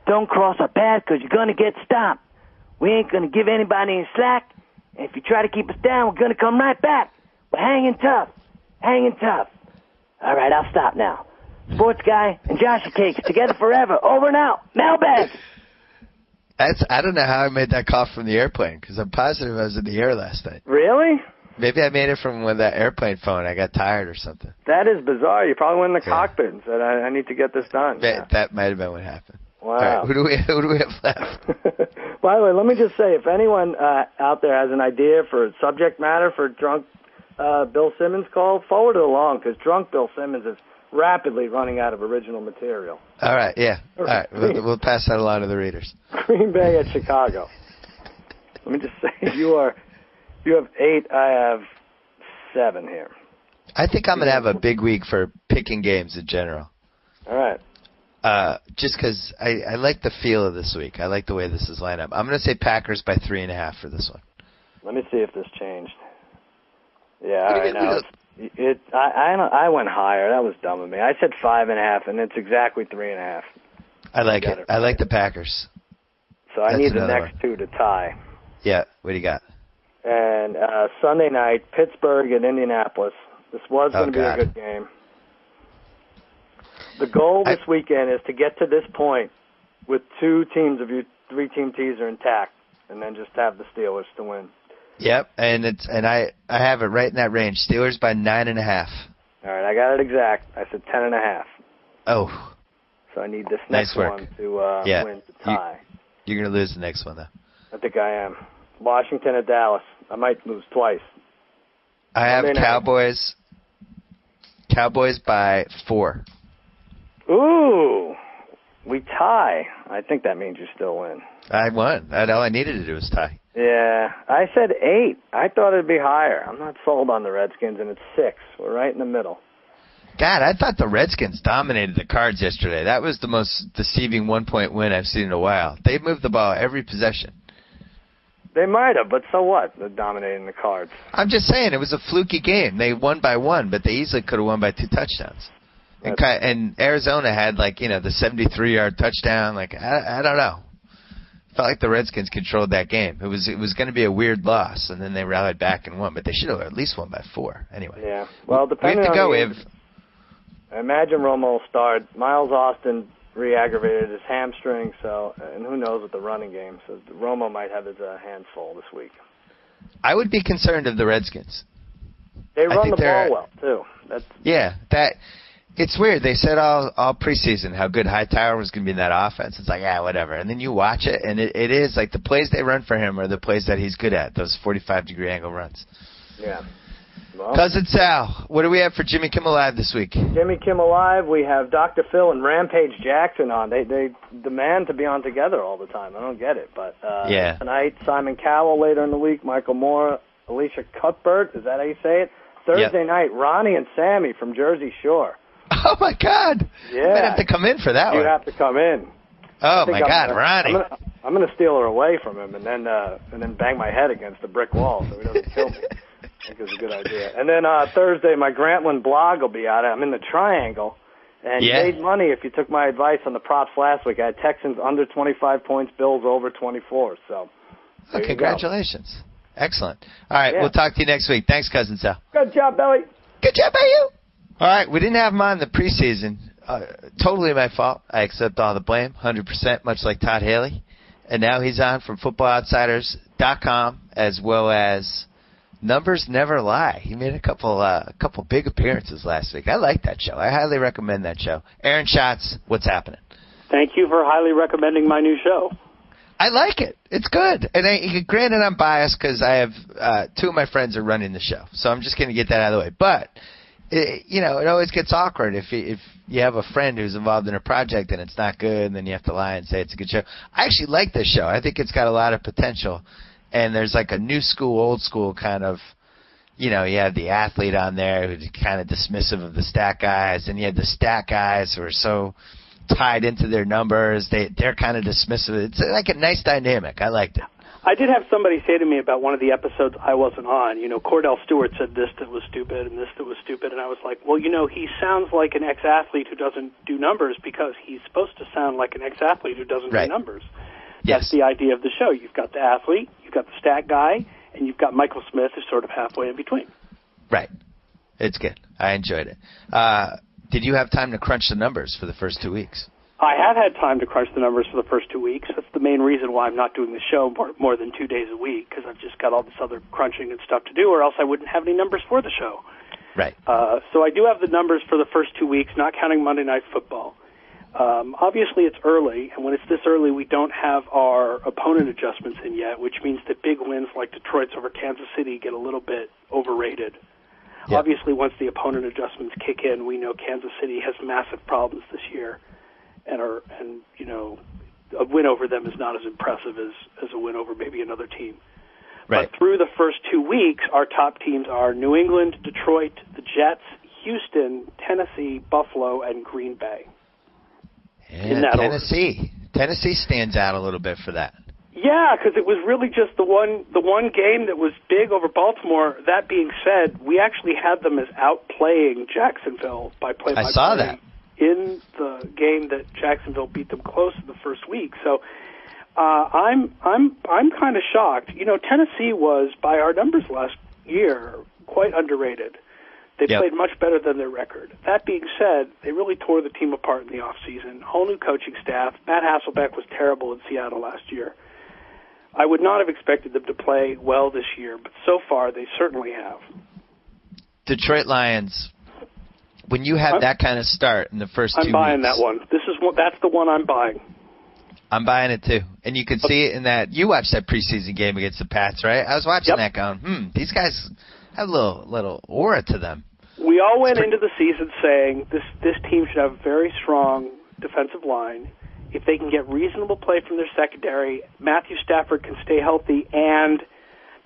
Don't cross our path because you're going to get stopped. We ain't going to give anybody any slack. And if you try to keep us down, we're going to come right back. We're hanging tough. Hanging tough. All right, I'll stop now. Sports guy and Joshua Cakes together forever. Over and out. Mailbag. I don't know how I made that call from the airplane because I'm positive I was in the air last night. Really? Maybe I made it from with that airplane phone. I got tired or something. That is bizarre. You probably went in the cockpit and said, I need to get this done. That might have been what happened. Wow. All right, who do we have left? By the way, let me just say, if anyone out there has an idea for a subject matter for drunk Bill Simmons call, forward it along because drunk Bill Simmons is rapidly running out of original material. All right, yeah. All right, we'll pass that along to the readers. Green Bay at Chicago. Let me just say, you have 8, I have 7 here. I think I'm going to have a big week for picking games in general. All right. Just because I like the feel of this week. I like the way this is lined up. I'm going to say Packers by 3.5 for this one. Let me see if this changed. Yeah, all right. Now I went higher. That was dumb of me. I said 5.5, and it's exactly 3.5. I like it. I like the Packers. So I need the next 2 to tie. Yeah. What do you got? And Sunday night, Pittsburgh at Indianapolis. This was going to be a good game. The goal this weekend is to get to this point with 2 teams of your 3-team teaser intact, and then just have the Steelers to win. Yep, and I have it right in that range. Steelers by 9.5. All right, I got it exact. I said 10.5. Oh. So I need this next one to win to tie. You're going to lose the next one, though. I think I am. Washington at Dallas. I might lose twice. I have Cowboys by 4. Ooh. We tie. I think that means you still win. I won. All I needed to do was tie. Yeah. I said 8. I thought it'd be higher. I'm not sold on the Redskins, and it's 6. We're right in the middle. God, I thought the Redskins dominated the Cards yesterday. That was the most deceiving 1-point win I've seen in a while. They moved the ball every possession. They might have, but so what? They're dominating the Cards. I'm just saying, it was a fluky game. They won by 1, but they easily could have won by 2 touchdowns. And Arizona had, the 73-yard touchdown. I don't know. Felt like the Redskins controlled that game. It was going to be a weird loss, and then they rallied back and won. But they should have at least won by 4. Anyway. Yeah. Well, depending we have to go. I imagine Romo will start. Miles Austin re-aggravated his hamstring, and who knows with the running game. So Romo might have his hands full this week. I would be concerned of the Redskins. They run the ball well, too. It's weird. They said all preseason how good Hightower was going to be in that offense. It's whatever. And then you watch it, and it is the plays they run for him are the plays that he's good at, those 45-degree angle runs. Yeah. Well, Cousin Sal, what do we have for Jimmy Kimmel Live this week? Jimmy Kimmel Live, we have Dr. Phil and Rampage Jackson on. They demand to be on together all the time. I don't get it. But tonight, Simon Cowell. Later in the week, Michael Moore, Alicia Cuthbert. Is that how you say it? Thursday night, Ronnie and Sammy from Jersey Shore. Oh, my God. Yeah. You might have to come in for that one. You have to come in. Oh, my God, Ronnie. I'm going to steal her away from him and then bang my head against the brick wall so he doesn't kill me. I think it's a good idea. And then Thursday, my Grantland blog will be out. I'm in the Triangle. And you made money if you took my advice on the props last week. I had Texans under 25 points, Bills over 24. So, congratulations. Excellent. All right, we'll talk to you next week. Thanks, Cousin Sal. Good job, Billy. Good job by you. All right, we didn't have him on the preseason. Totally my fault. I accept all the blame, 100%, much like Todd Haley. And now he's on from FootballOutsiders.com as well as Numbers Never Lie. He made a couple big appearances last week. I like that show. I highly recommend that show. Aaron Schatz, what's happening? Thank you for highly recommending my new show. I like it. It's good. And granted, I'm biased because I have 2 of my friends are running the show. So I'm just going to get that out of the way. But, it always gets awkward if you have a friend who's involved in a project and it's not good, and then you have to lie and say it's a good show. I actually like this show. I think it's got a lot of potential. And there's a new school, old school kind of, you have the athlete on there who's kind of dismissive of the stat guys, and you have the stat guys who are so tied into their numbers. They're kind of dismissive. It's like a nice dynamic. I liked it. I did have somebody say to me about one of the episodes I wasn't on, Cordell Stewart said this that was stupid and this that was stupid, and I was like, well, he sounds like an ex-athlete who doesn't do numbers because he's supposed to sound like an ex-athlete who doesn't do numbers. That's the idea of the show. You've got the athlete, you've got the stat guy, and you've got Michael Smith who's sort of halfway in between. Right. It's good. I enjoyed it. Did you have time to crunch the numbers for the first 2 weeks? I have had time to crunch the numbers for the first 2 weeks. That's the main reason why I'm not doing the show more than 2 days a week, because I've just got all this other crunching and stuff to do, or else I wouldn't have any numbers for the show. Right. So I do have the numbers for the first 2 weeks, not counting Monday Night Football. Obviously, it's early, and when it's this early, we don't have our opponent adjustments in yet, which means that big wins like Detroit's over Kansas City get a little bit overrated. Yep. Obviously, once the opponent adjustments kick in, we know Kansas City has massive problems this year, and a win over them is not as impressive as a win over maybe another team. Right. But through the first 2 weeks, our top teams are New England, Detroit, the Jets, Houston, Tennessee, Buffalo, and Green Bay. Yeah, Tennessee stands out a little bit for that. Yeah, because it was really just the one game that was big over Baltimore. That being said, we actually had them as outplaying Jacksonville by play-by-play. I saw that in the game that Jacksonville beat them close in the first week. So I'm kind of shocked. Tennessee was, by our numbers last year, quite underrated. They played much better than their record. That being said, they really tore the team apart in the offseason. Whole new coaching staff. Matt Hasselbeck was terrible in Seattle last year. I would not have expected them to play well this year, but so far they certainly have. Detroit Lions, when you have that kind of start in the first 2 weeks. I'm buying that one. That's the one I'm buying. I'm buying it too. And you can see it in that. You watched that preseason game against the Pats, right? I was watching that going, these guys have a little aura to them. We all went into the season saying this team should have a very strong defensive line. If they can get reasonable play from their secondary, Matthew Stafford can stay healthy. And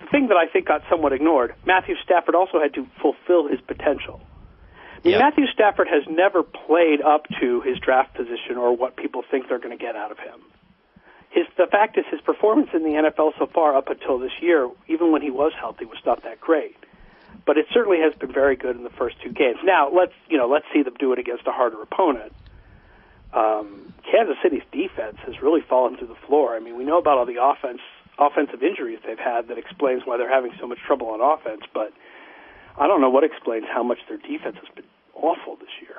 the thing that I think got somewhat ignored, Matthew Stafford also had to fulfill his potential. I mean, Matthew Stafford has never played up to his draft position or what people think they're going to get out of him. The fact is his performance in the NFL so far up until this year, even when he was healthy, was not that great. But it certainly has been very good in the first two games. Now, let's see them do it against a harder opponent. Kansas City's defense has really fallen through the floor. I mean, we know about all the offensive injuries they've had that explains why they're having so much trouble on offense, but I don't know what explains how much their defense has been awful this year.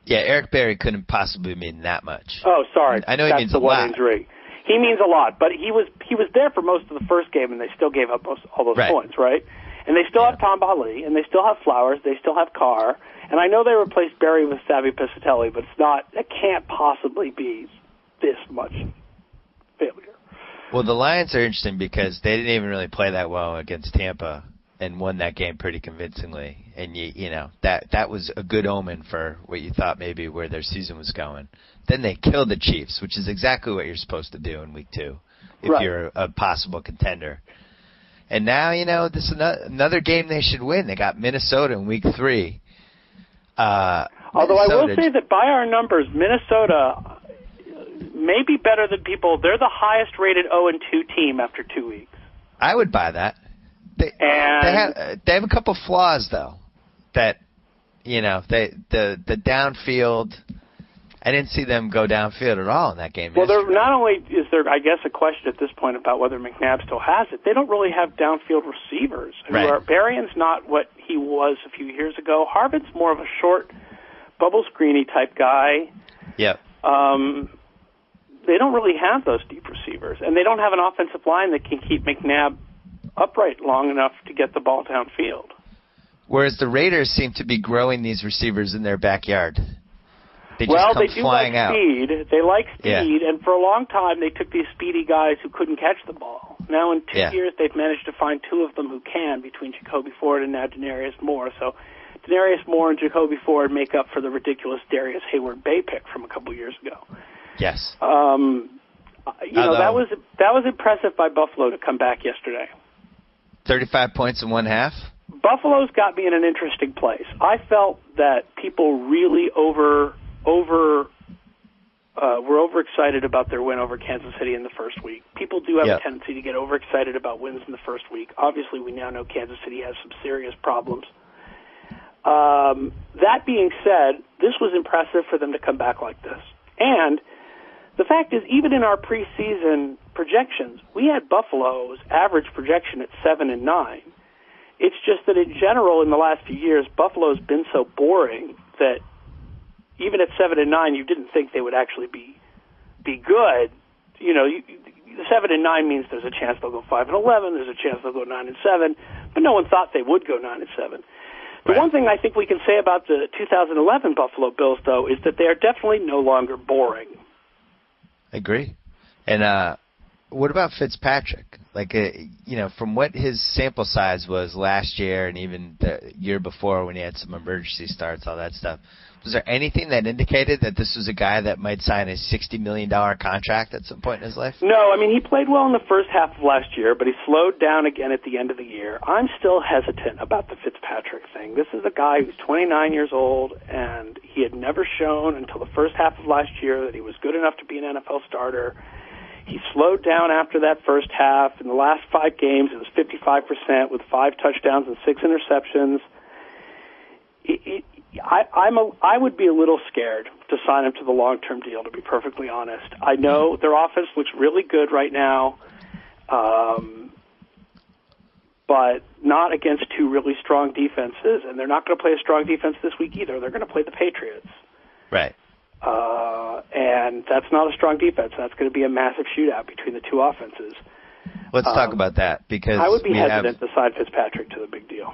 Yeah, Eric Berry couldn't possibly mean that much. Oh, sorry. I know he means a lot. Injury. He means a lot, but he was there for most of the first game, and they still gave up all those points, right? And they still have Tom Bali, and they still have Flowers, they still have Carr, and I know they replaced Berry with Savvy Piscitelli, but it can't possibly be this much failure. Well, the Lions are interesting because they didn't even really play that well against Tampa and won that game pretty convincingly. And that was a good omen for what you thought maybe where their season was going. Then they killed the Chiefs, which is exactly what you're supposed to do in week 2 if you're a possible contender. And now, this is another game they should win. They got Minnesota in week 3. Although I will say that by our numbers, Minnesota may be better than people. They're the highest rated 0-2 team after 2 weeks. I would buy that. They have a couple flaws though. That the downfield. I didn't see them go downfield at all in that game. Well, not only is there, I guess, a question at this point about whether McNabb still has it, they don't really have downfield receivers. Berrien's not what he was a few years ago. Harvin's more of a short, bubble screeny type guy. Yep. They don't really have those deep receivers, and they don't have an offensive line that can keep McNabb upright long enough to get the ball downfield. Whereas the Raiders seem to be growing these receivers in their backyard. They do like speed. They like speed, and for a long time they took these speedy guys who couldn't catch the ball. Now in 2 years they've managed to find 2 of them who can, between Jacoby Ford and now Denarius Moore. So Denarius Moore and Jacoby Ford make up for the ridiculous Darius Hayward-Bay pick from a couple years ago. Yes. That was impressive by Buffalo to come back yesterday. 35 points in one half? Buffalo's got me in an interesting place. I felt that people really were overexcited about their win over Kansas City in the first week. People do have a tendency to get overexcited about wins in the first week. Obviously, we now know Kansas City has some serious problems. That being said, this was impressive for them to come back like this. And the fact is, even in our preseason projections, we had Buffalo's average projection at 7-9. It's just that in general, in the last few years, Buffalo's been so boring that even at 7-9, you didn't think they would actually be good. 7-9 means there's a chance they'll go 5-11, there's a chance they'll go 9-7, but no one thought they would go 9-7. The one thing I think we can say about the 2011 Buffalo Bills, though, is that they are definitely no longer boring. I agree. And what about Fitzpatrick? From what his sample size was last year and even the year before when he had some emergency starts, all that stuff, was there anything that indicated that this was a guy that might sign a $60 million contract at some point in his life? No, I mean, he played well in the first half of last year, but he slowed down again at the end of the year. I'm still hesitant about the Fitzpatrick thing. This is a guy who's 29 years old, and he had never shown until the first half of last year that he was good enough to be an NFL starter. He slowed down after that first half. In the last 5 games, it was 55% with 5 touchdowns and 6 interceptions. I would be a little scared to sign him to the long-term deal, to be perfectly honest. I know their offense looks really good right now, but not against two really strong defenses, and they're not going to play a strong defense this week either. They're going to play the Patriots. Right. And that's not a strong defense. That's going to be a massive shootout between the two offenses. Let's talk about that, because I would be hesitant to sign Fitzpatrick to the big deal.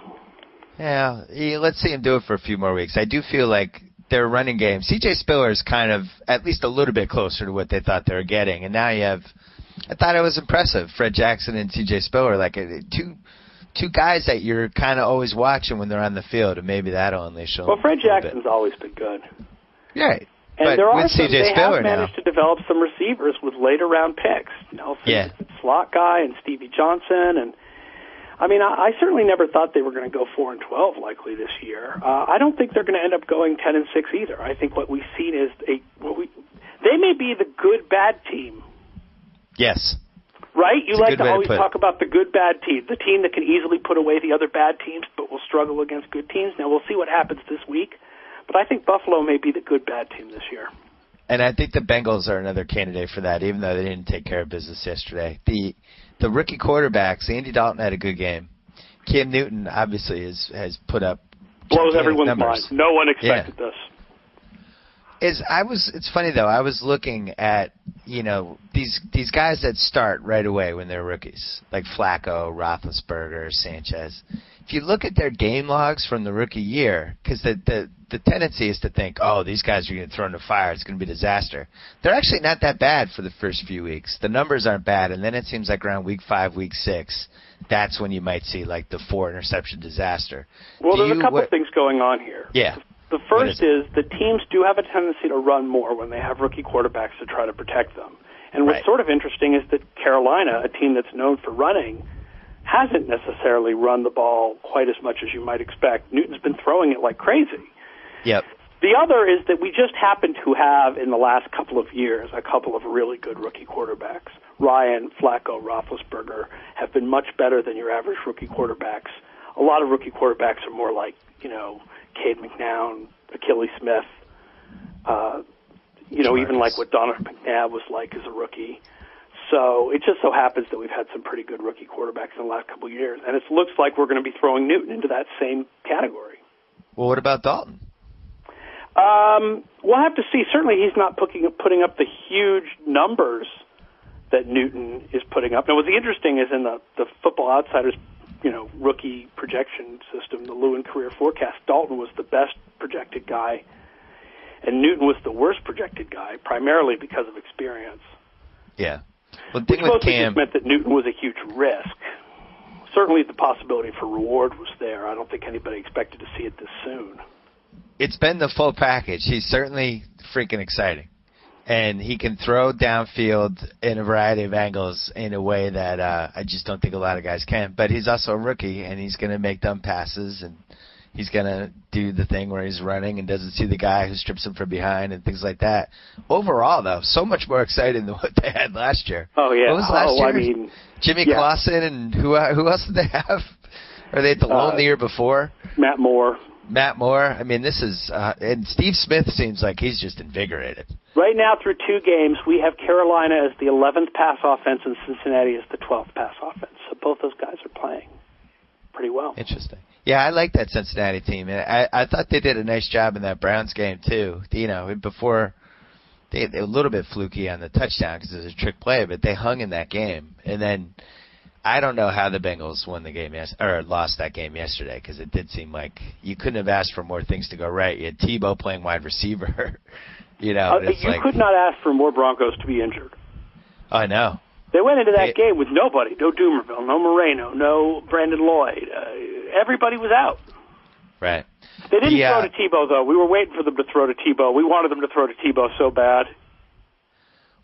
Yeah, let's see him do it for a few more weeks. I do feel like their running game, C.J. Spiller is kind of at least a little bit closer to what they thought they were getting. And now you have, I thought it was impressive, Fred Jackson and C.J. Spiller, like two guys that you're kind of always watching when they're on the field, and maybe that'll unleash them. Well, Fred Jackson's always been good. Right. And but there are with some, C.J. they Spiller have managed now, to develop some receivers with later round picks. Nelson, the slot guy, and Stevie Johnson, and I mean, I certainly never thought they were going to go 4-12 likely this year. I don't think they're going to end up going 10-6 either. I think what we've seen is they may be the good bad team. Yes. Right? You like to always talk about the good bad team, the team that can easily put away the other bad teams, but will struggle against good teams. Now we'll see what happens this week, but I think Buffalo may be the good bad team this year. And I think the Bengals are another candidate for that, even though they didn't take care of business yesterday. The rookie quarterbacks, Andy Dalton had a good game. Cam Newton obviously has put up blows everyone's numbers. mind. No one expected this. It's funny though. I was looking at these guys that start right away when they're rookies, like Flacco, Roethlisberger, Sanchez. If you look at their game logs from the rookie year, because the tendency is to think, oh, these guys are going to throw in the fire, it's going to be a disaster. They're actually not that bad for the first few weeks. The numbers aren't bad, and then it seems like around week 5, week 6, that's when you might see like the 4-interception disaster. Well, there's a couple of things going on here. Yeah. The first is the teams do have a tendency to run more when they have rookie quarterbacks to try to protect them. And what's sort of interesting is that Carolina, a team that's known for running, hasn't necessarily run the ball quite as much as you might expect. Newton's been throwing it like crazy. Yep. The other is that we just happen to have, in the last couple of years, a couple of really good rookie quarterbacks. Ryan, Flacco, Roethlisberger have been much better than your average rookie quarterbacks. A lot of rookie quarterbacks are more like, Cade McNown, Achilles Smith, even like what Donovan McNabb was like as a rookie. So it just so happens that we've had some pretty good rookie quarterbacks in the last couple of years, and it looks like we're going to be throwing Newton into that same category. Well, what about Dalton? We'll have to see. Certainly he's not putting up the huge numbers that Newton is putting up. Now, what's interesting is in the Football Outsiders rookie projection system, the Lewin career forecast, Dalton was the best projected guy, and Newton was the worst projected guy, primarily because of experience. Yeah. Well, which mostly just meant that Newton was a huge risk. Certainly the possibility for reward was there. I don't think anybody expected to see it this soon. It's been the full package. He's certainly freaking exciting. And he can throw downfield in a variety of angles in a way that I just don't think a lot of guys can. But he's also a rookie, and he's going to make dumb passes, and he's going to do the thing where he's running and doesn't see the guy who strips him from behind and things like that. Overall, though, so much more exciting than what they had last year. Oh, yeah. What was last year? I mean, Jimmy Clausen, and who else did they have? Are they at the loan the year before? Matt Moore. I mean, this is and Steve Smith seems like he's just invigorated. Right now, through 2 games, we have Carolina as the 11th pass offense and Cincinnati as the 12th pass offense. So both those guys are playing pretty well. Interesting. Yeah, I like that Cincinnati team. And I thought they did a nice job in that Browns game, too. Before they were a little bit fluky on the touchdown because it was a trick play, but they hung in that game. And then I don't know how the Bengals won the game or lost that game yesterday, because it did seem like you couldn't have asked for more things to go right. You had Tebow playing wide receiver. You could not ask for more Broncos to be injured. I know. They went into that game with nobody. No Doomerville, no Moreno, no Brandon Lloyd. Everybody was out. Right. They didn't throw to Tebow, though. We were waiting for them to throw to Tebow. We wanted them to throw to Tebow so bad.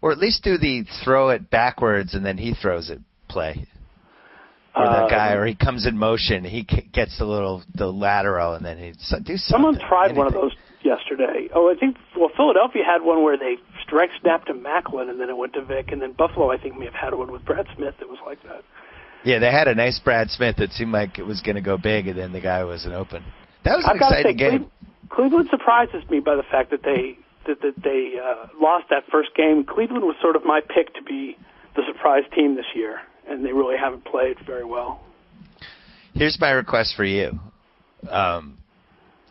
Or at least do the throw it backwards and then he throws it play. Or that guy, or he comes in motion, he gets the lateral, and then he do something. Someone tried one of those yesterday. I think Philadelphia had one where they strike snapped to Macklin, and then it went to Vic, and then Buffalo, I think, may have had one with Brad Smith that was like that. Yeah, they had a nice Brad Smith that seemed like it was going to go big, and then the guy wasn't open. That was an exciting game. Cleveland surprises me by the fact that they lost that first game. Cleveland was sort of my pick to be the surprise team this year, and they really haven't played very well. Here's my request for you.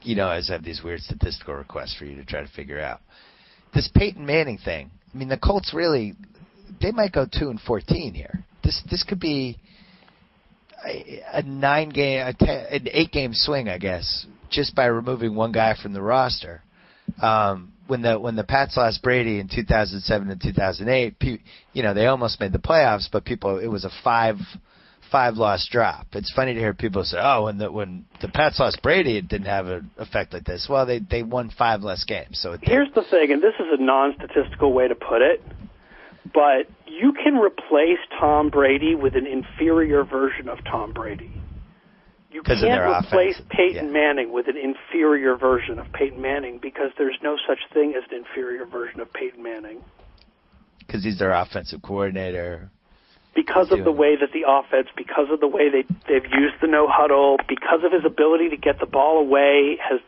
You know, as I have these weird statistical requests for you to try to figure out. This Peyton Manning thing. I mean, the Colts really, they might go 2-14 here. This could be an 8-game swing, I guess, just by removing one guy from the roster. When the Pats lost Brady in 2007 and 2008, you know, they almost made the playoffs, but it was a five-loss drop. It's funny to hear people say, "Oh, when the Pats lost Brady, it didn't have an effect like this." Well, they won 5 less games. So here's the thing, and this is a non-statistical way to put it, but you can replace Tom Brady with an inferior version of Tom Brady. You can't replace Peyton Manning with an inferior version of Peyton Manning because there's no such thing as an inferior version of Peyton Manning. Because he's their offensive coordinator. Because of the way that the offense, because of the way they've used the no-huddle, because of his ability to get the ball away, has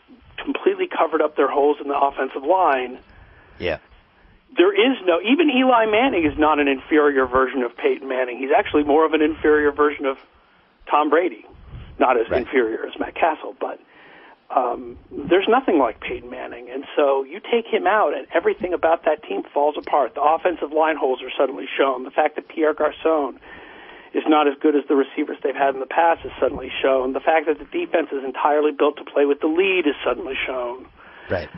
completely covered up their holes in the offensive line. Yeah. There is no, even Eli Manning is not an inferior version of Peyton Manning. He's actually more of an inferior version of Tom Brady. Not as inferior as Matt Castle, but there's nothing like Peyton Manning. And so you take him out, and everything about that team falls apart. The offensive line holes are suddenly shown. The fact that Pierre Garçon is not as good as the receivers they've had in the past is suddenly shown. The fact that the defense is entirely built to play with the lead is suddenly shown. Right.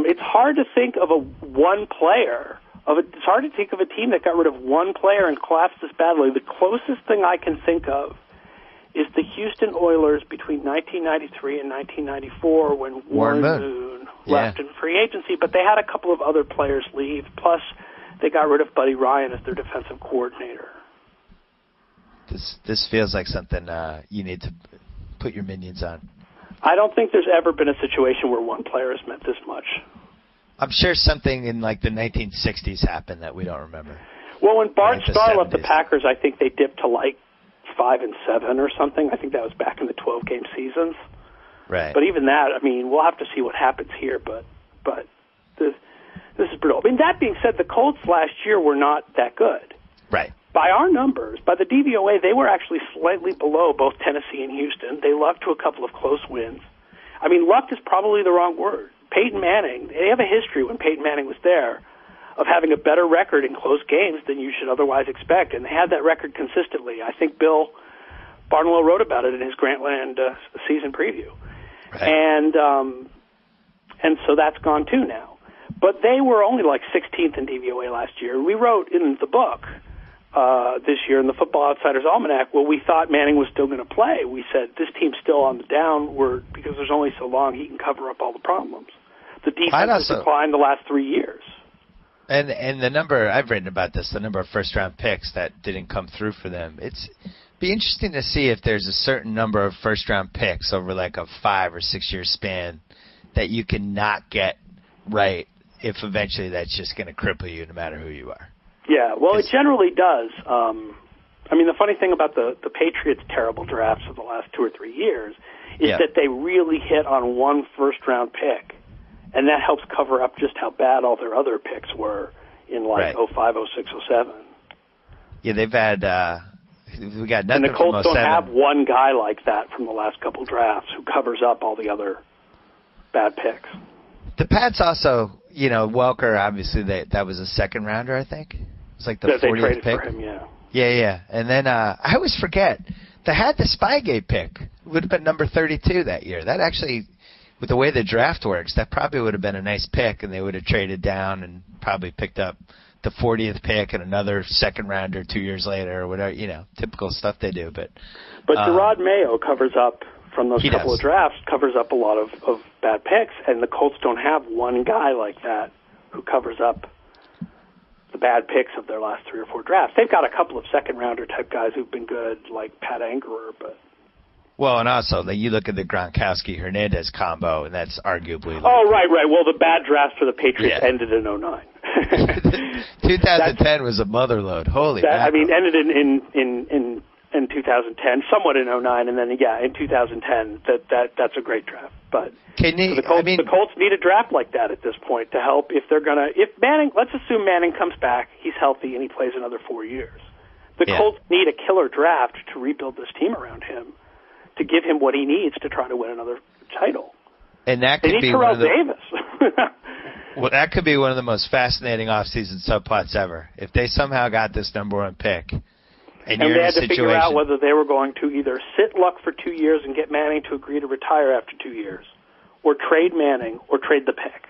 It's hard to think of one player. It's hard to think of a team that got rid of one player and collapsed this badly. The closest thing I can think of is the Houston Oilers between 1993 and 1994 when Warren Moon left in free agency, but they had a couple of other players leave, plus they got rid of Buddy Ryan as their defensive coordinator. This feels like something you need to put your minions on. I don't think there's ever been a situation where one player has meant this much. I'm sure something in like the 1960s happened that we don't remember. Well, when Bart Starr left the Packers, I think they dipped to like 5-7 or something. I think that was back in the 12-game seasons. Right. But even that, I mean, we'll have to see what happens here. But this is brutal. I mean, that being said, the Colts last year were not that good. Right. By our numbers, by the DVOA, they were actually slightly below both Tennessee and Houston. They lucked to a couple of close wins. I mean, luck is probably the wrong word. Peyton Manning, they have a history when Peyton Manning was there of having a better record in close games than you should otherwise expect, and they had that record consistently. I think Bill Barnwell wrote about it in his Grantland season preview. Right. And so that's gone too now. But they were only like 16th in DVOA last year. We wrote in the book this year in the Football Outsiders Almanac, well, we thought Manning was still going to play. We said this team's still on the downward because there's only so long he can cover up all the problems. The defense has declined the last 3 years. And the number, I've written about this, the number of first-round picks that didn't come through for them. It's be interesting to see if there's a certain number of first-round picks over like a 5 or 6 year span that you can not get right if eventually that's just going to cripple you no matter who you are. Yeah, well, it generally does. I mean, the funny thing about the Patriots' terrible drafts of the last 2 or 3 years is that they really hit on one first-round pick. And that helps cover up just how bad all their other picks were in like 05, 06, 07. Yeah, they've had we got nothing. And the Colts from 07. don't have one guy like that from the last couple drafts who covers up all the other bad picks. The Pats also, you know, Welker, obviously that was a second rounder, I think. It was like the 40th they traded pick. For him, yeah. Yeah. And then I always forget they had the Spygate pick. It would have been number 32 that year. That actually, with the way the draft works, that probably would have been a nice pick, and they would have traded down and probably picked up the 40th pick and another second rounder 2 years later or whatever, you know, typical stuff they do. But Gerard Mayo covers up, from those couple of drafts, covers up a lot of bad picks, and the Colts don't have one guy like that who covers up the bad picks of their last 3 or 4 drafts. They've got a couple of second-rounder type guys who've been good, like Pat Angerer, but... Well, and also, you look at the Gronkowski-Hernandez combo, and that's arguably... right. Well, the bad drafts for the Patriots ended in 09. 2010 was a motherload. Holy I mean, ended in 2010, somewhat in 09, and then, in 2010. That's a great draft. But the Colts need a draft like that at this point to help if they're going to... If Manning... Let's assume Manning comes back, he's healthy, and he plays another 4 years. The Colts need a killer draft to rebuild this team around him to give him what he needs to try to win another title. And that They could need be Terrell one of the, Davis. well, that could be one of the most fascinating offseason subplots ever. If they somehow got this number one pick, and you're they in a had to situation, figure out whether they were going to either sit Luck for 2 years and get Manning to agree to retire after 2 years, or trade Manning, or trade the pick.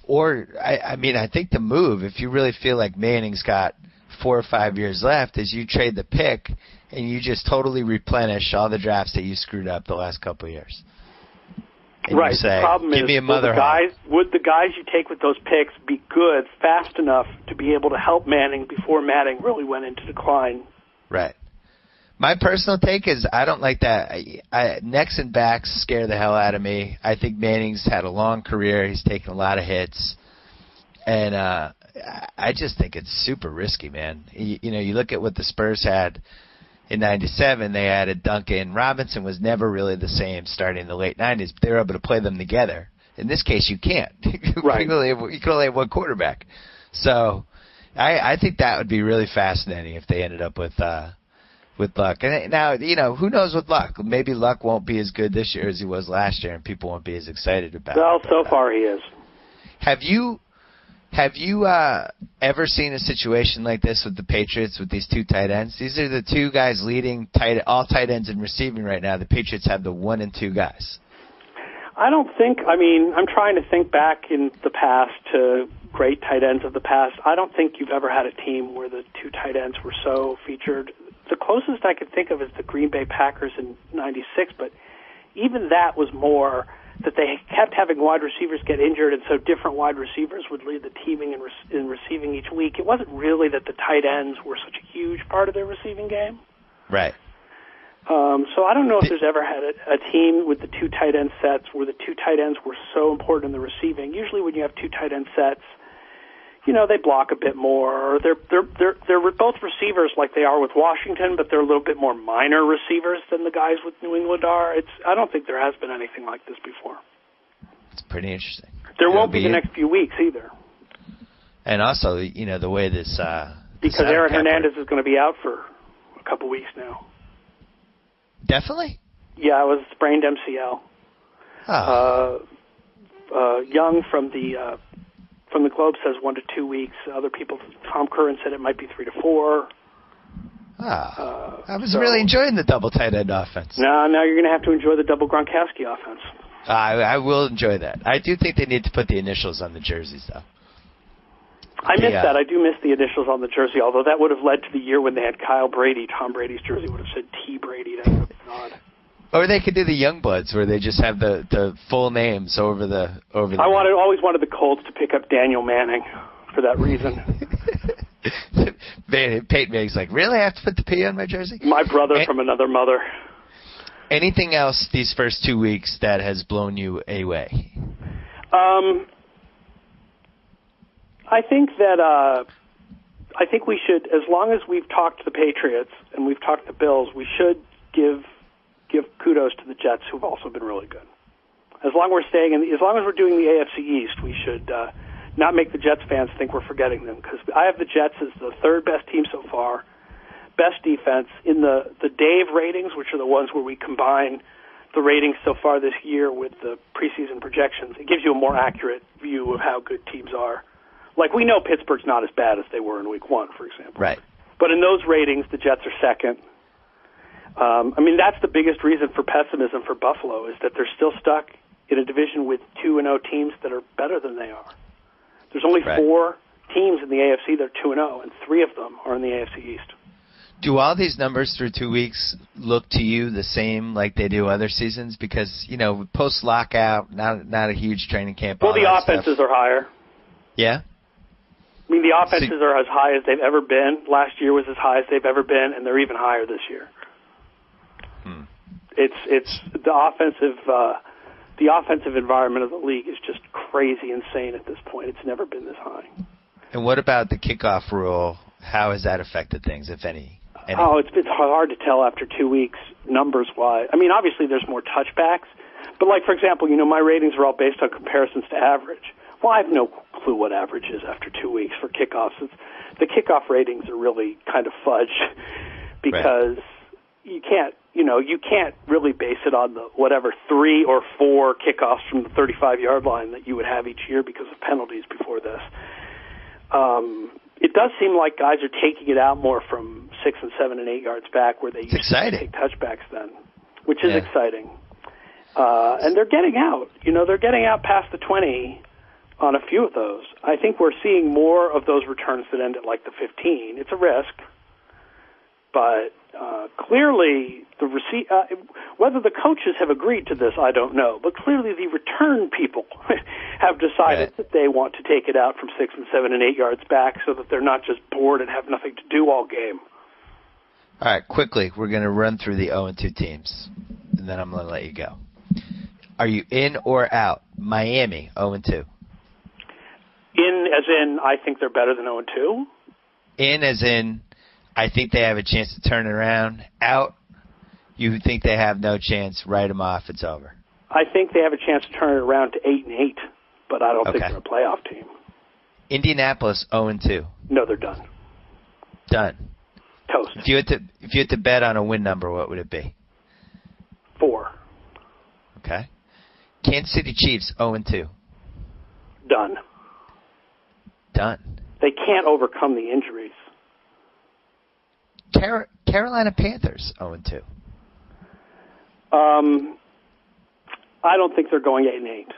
Or, I mean, I think the move, if you really feel like Manning's got 4 or 5 years left, is you trade the pick and you just totally replenish all the drafts that you screwed up the last couple of years. And right. You say, the problem give is, me a mother would the guys you take with those picks be good fast enough to be able to help Manning before Manning really went into decline? Right. My personal take is I don't like that. Necks and backs scare the hell out of me. I think Manning's had a long career. He's taken a lot of hits. And I just think it's super risky, man. You know, you look at what the Spurs had in 97. They added Duncan. Robinson was never really the same starting in the late 90s, but they were able to play them together. In this case, you can't. Right. You can only have one quarterback. So I think that would be really fascinating if they ended up with Luck. And now, you know, who knows with Luck? Maybe Luck won't be as good this year as he was last year, and people won't be as excited about it. Well, so far he is. Have you ever seen a situation like this with the Patriots with these two tight ends? These are the two guys leading all tight ends in receiving right now. The Patriots have the 1 and 2 guys. I don't think, I'm trying to think back in the past to great tight ends of the past. I don't think you've ever had a team where the two tight ends were so featured. The closest I could think of is the Green Bay Packers in 96, but even that was more that they kept having wide receivers get injured, and so different wide receivers would lead the teaming in receiving each week. It wasn't really that the tight ends were such a huge part of their receiving game. Right. So I don't know if there's ever had a team with the two tight end sets where the two tight ends were so important in the receiving. Usually when you have two tight end sets, you know, they block a bit more. Or they're both receivers like they are with Washington, but they're a little bit more minor receivers than the guys with New England are. I don't think there has been anything like this before. It's pretty interesting. There won't be the next few weeks either. And also, you know, the way this because Aaron Hernandez is going to be out for a couple weeks now. Definitely? Yeah, it was sprained MCL. Oh. Young from the Globe says 1 to 2 weeks. Other people, Tom Curran said it might be 3 to 4. I was really enjoying the double tight end offense. Now you're going to have to enjoy the double Gronkowski offense. I will enjoy that. I do think they need to put the initials on the jerseys, though. I miss that. I do miss the initials on the jersey, although that would have led to the year when they had Kyle Brady. Tom Brady's jersey would have said T. Brady. That would have been odd. Or they could do the Youngbloods, where they just have the full names over the. I always wanted the Colts to pick up Daniel Manning for that reason. Peyton Manning's like, really? I have to put the P on my jersey? My brother from another mother. Anything else these first 2 weeks that has blown you away? I think we should, as long as we've talked to the Patriots and we've talked to the Bills, we should give kudos to the Jets, who've also been really good. As long as we're doing the AFC East, we should not make the Jets fans think we're forgetting them, because I have the Jets as the third best team so far, best defense in the Dave ratings, which are the ones where we combine the ratings so far this year with the preseason projections. It gives you a more accurate view of how good teams are. Like, we know Pittsburgh's not as bad as they were in Week 1, for example. Right. But in those ratings, the Jets are second. That's the biggest reason for pessimism for Buffalo, is that they're still stuck in a division with 2-0 teams that are better than they are. There's only 4 teams in the AFC that are 2-0, and 3 of them are in the AFC East. Do all these numbers through 2 weeks look to you the same like they do other seasons? Because, you know, post-lockout, not a huge training camp. Well, the offenses are higher. Yeah? I mean, the offenses are as high as they've ever been. Last year was as high as they've ever been, and they're even higher this year. It's the offensive environment of the league is just crazy insane at this point. It's never been this high. And what about the kickoff rule? How has that affected things, if any? Oh, it's hard to tell after 2 weeks, numbers-wise. I mean, obviously there's more touchbacks, but like, for example, you know, my ratings are all based on comparisons to average. Well, I have no clue what average is after 2 weeks for kickoffs. The kickoff ratings are really kind of fudged because you can't you can't really base it on the whatever 3 or 4 kickoffs from the 35-yard line that you would have each year because of penalties before this. It does seem like guys are taking it out more from 6 and 7 and 8 yards back where they used to take touchbacks then, which is exciting. And they're getting out. They're getting out past the 20 on a few of those. I think we're seeing more of those returns that end at like the 15. It's a risk, but clearly whether the coaches have agreed to this, I don't know. But clearly the return people have decided that they want to take it out from 6 and 7 and 8 yards back so that they're not just bored and have nothing to do all game. All right, quickly, we're going to run through the 0-2 teams, and then I'm going to let you go. Are you in or out? Miami, 0-2. In as in, I think they're better than 0-2? In as in, I think they have a chance to turn it around. Out, you think they have no chance, write them off, it's over. I think they have a chance to turn it around to 8-8, but I don't think they're a playoff team. Indianapolis, 0-2. No, they're done. Done. Toast. If you had to bet on a win number, what would it be? 4. Okay. Kansas City Chiefs, 0-2. Done. Done. They can't overcome the injuries. Carolina Panthers, 0-2. I don't think they're going 8-8.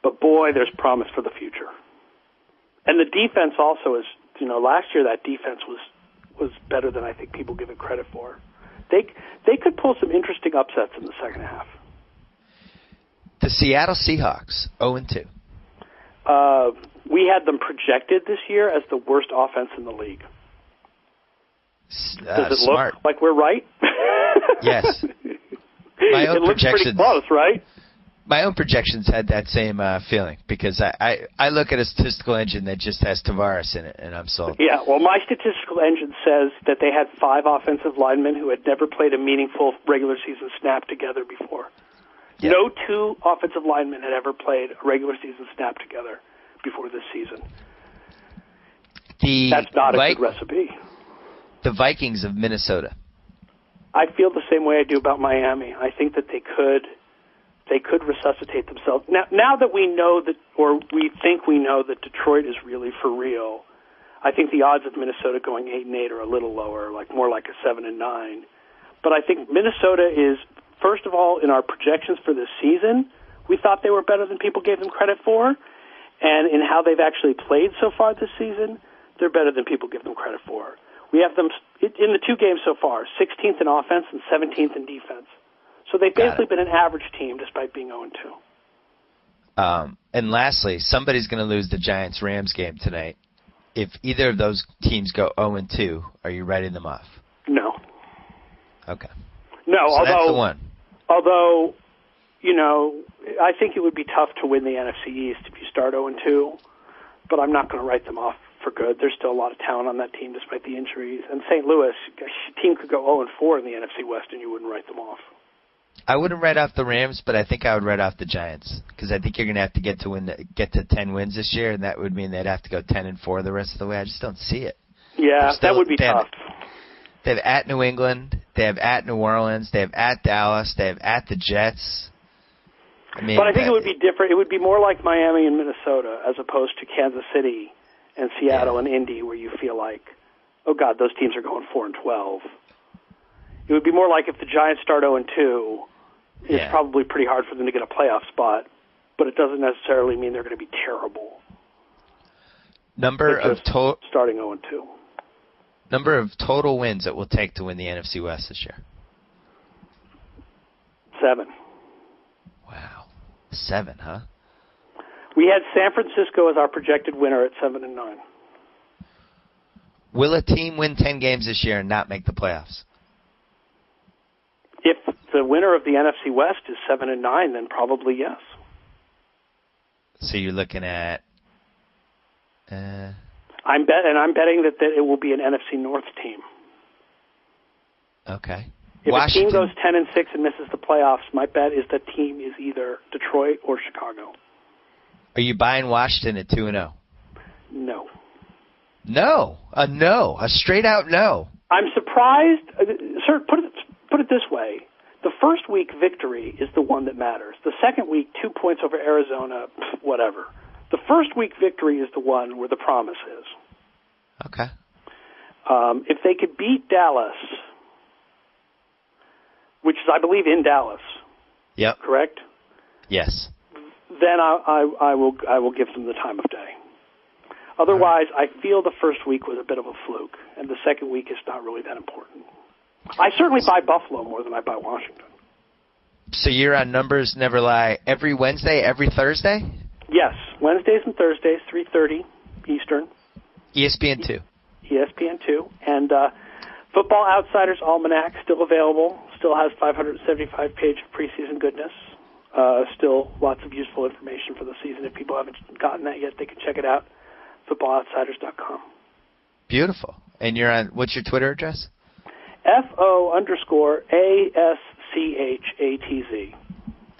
But boy, there's promise for the future. And the defense also is, last year that defense was better than I think people give it credit for. They could pull some interesting upsets in the second half. The Seattle Seahawks, 0-2. We had them projected this year as the worst offense in the league. Does it smart. look like we're right? Yes. My own it looks pretty close, right? My own projections had that same feeling because I look at a statistical engine that just has Tavares in it, and I'm sold. Yeah, well, my statistical engine says that they had 5 offensive linemen who had never played a meaningful regular season snap together before. Yep. No 2 offensive linemen had ever played a regular season snap together before this season. That's not a good recipe. The Vikings of Minnesota. I feel the same way I do about Miami. I think that they could resuscitate themselves. Now that we know that, or we think we know that Detroit is really for real, I think the odds of Minnesota going 8-8 are a little lower, more like a 7-9. But I think Minnesota is, first of all, in our projections for this season, we thought they were better than people gave them credit for. And in how they've actually played so far this season, they're better than people give them credit for. We have them in the 2 games so far, 16th in offense and 17th in defense. So they've basically been an average team despite being 0-2. And lastly, somebody's going to lose the Giants-Rams game tonight. If either of those teams go 0-2, are you writing them off? No. Okay. No, so that's the one. Although, I think it would be tough to win the NFC East if you start 0-2, but I'm not going to write them off for good. There's still a lot of talent on that team despite the injuries. And St. Louis, a team could go 0-4 in the NFC West and you wouldn't write them off. I wouldn't write off the Rams, but I think I would write off the Giants because I think you're going to have to get to 10 wins this year, and that would mean they'd have to go 10-4 the rest of the way. I just don't see it. Yeah, that would be tough. They have at New England, they have at New Orleans, they have at Dallas, they have at the Jets. But I think it would be different. It would be more like Miami and Minnesota as opposed to Kansas City and Seattle and Indy, where you feel like, oh God, those teams are going 4-12. It would be more like if the Giants start 0-2, it's probably pretty hard for them to get a playoff spot, but it doesn't necessarily mean they're going to be terrible. Starting 0-2. Number of total wins it will take to win the NFC West this year. 7. Wow. 7, huh? We had San Francisco as our projected winner at 7-9. Will a team win 10 games this year and not make the playoffs? If the winner of the NFC West is 7-9, then probably yes. So you're looking at... I'm betting that it will be an NFC North team. Okay. If a team goes 10-6 and misses the playoffs, my bet is that team is either Detroit or Chicago. Are you buying Washington at 2-0? No. No. A no. A straight out no. I'm surprised. Sir, put it this way. The first week victory is the one that matters. The second week, 2 points over Arizona, whatever. The first week victory is the one where the promise is. Okay. If they could beat Dallas, which is, I believe, in Dallas. Yep. Correct? Yes. Then I will give them the time of day. Otherwise, I feel the first week was a bit of a fluke, and the second week is not really that important. I certainly buy Buffalo more than I buy Washington. So you're on Numbers Never Lie every Wednesday, every Thursday? Yes, Wednesdays and Thursdays, 3:30 Eastern. ESPN2. ESPN2. And Football Outsiders Almanac, still available, still has 575-page preseason goodness. Still lots of useful information for the season. If people haven't gotten that yet, they can check it out. FootballOutsiders.com. Beautiful. And you're on, what's your Twitter address? FO_ASCHATZ.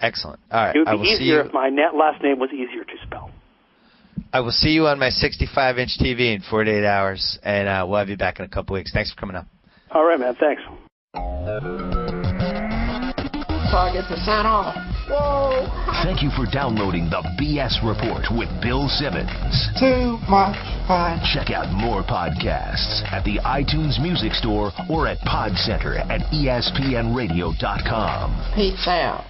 Excellent. All right. It would I be will see easier you. if my last name was easier to spell. I will see you on my 65-inch TV in 48 hours, and we'll have you back in a couple weeks. Thanks for coming on. All right, man. Thanks. So I get to sign off. Whoa. Thank you for downloading the BS Report with Bill Simmons. Too much fun. Check out more podcasts at the iTunes Music Store or at Pod Center at ESPNradio.com. Peace out.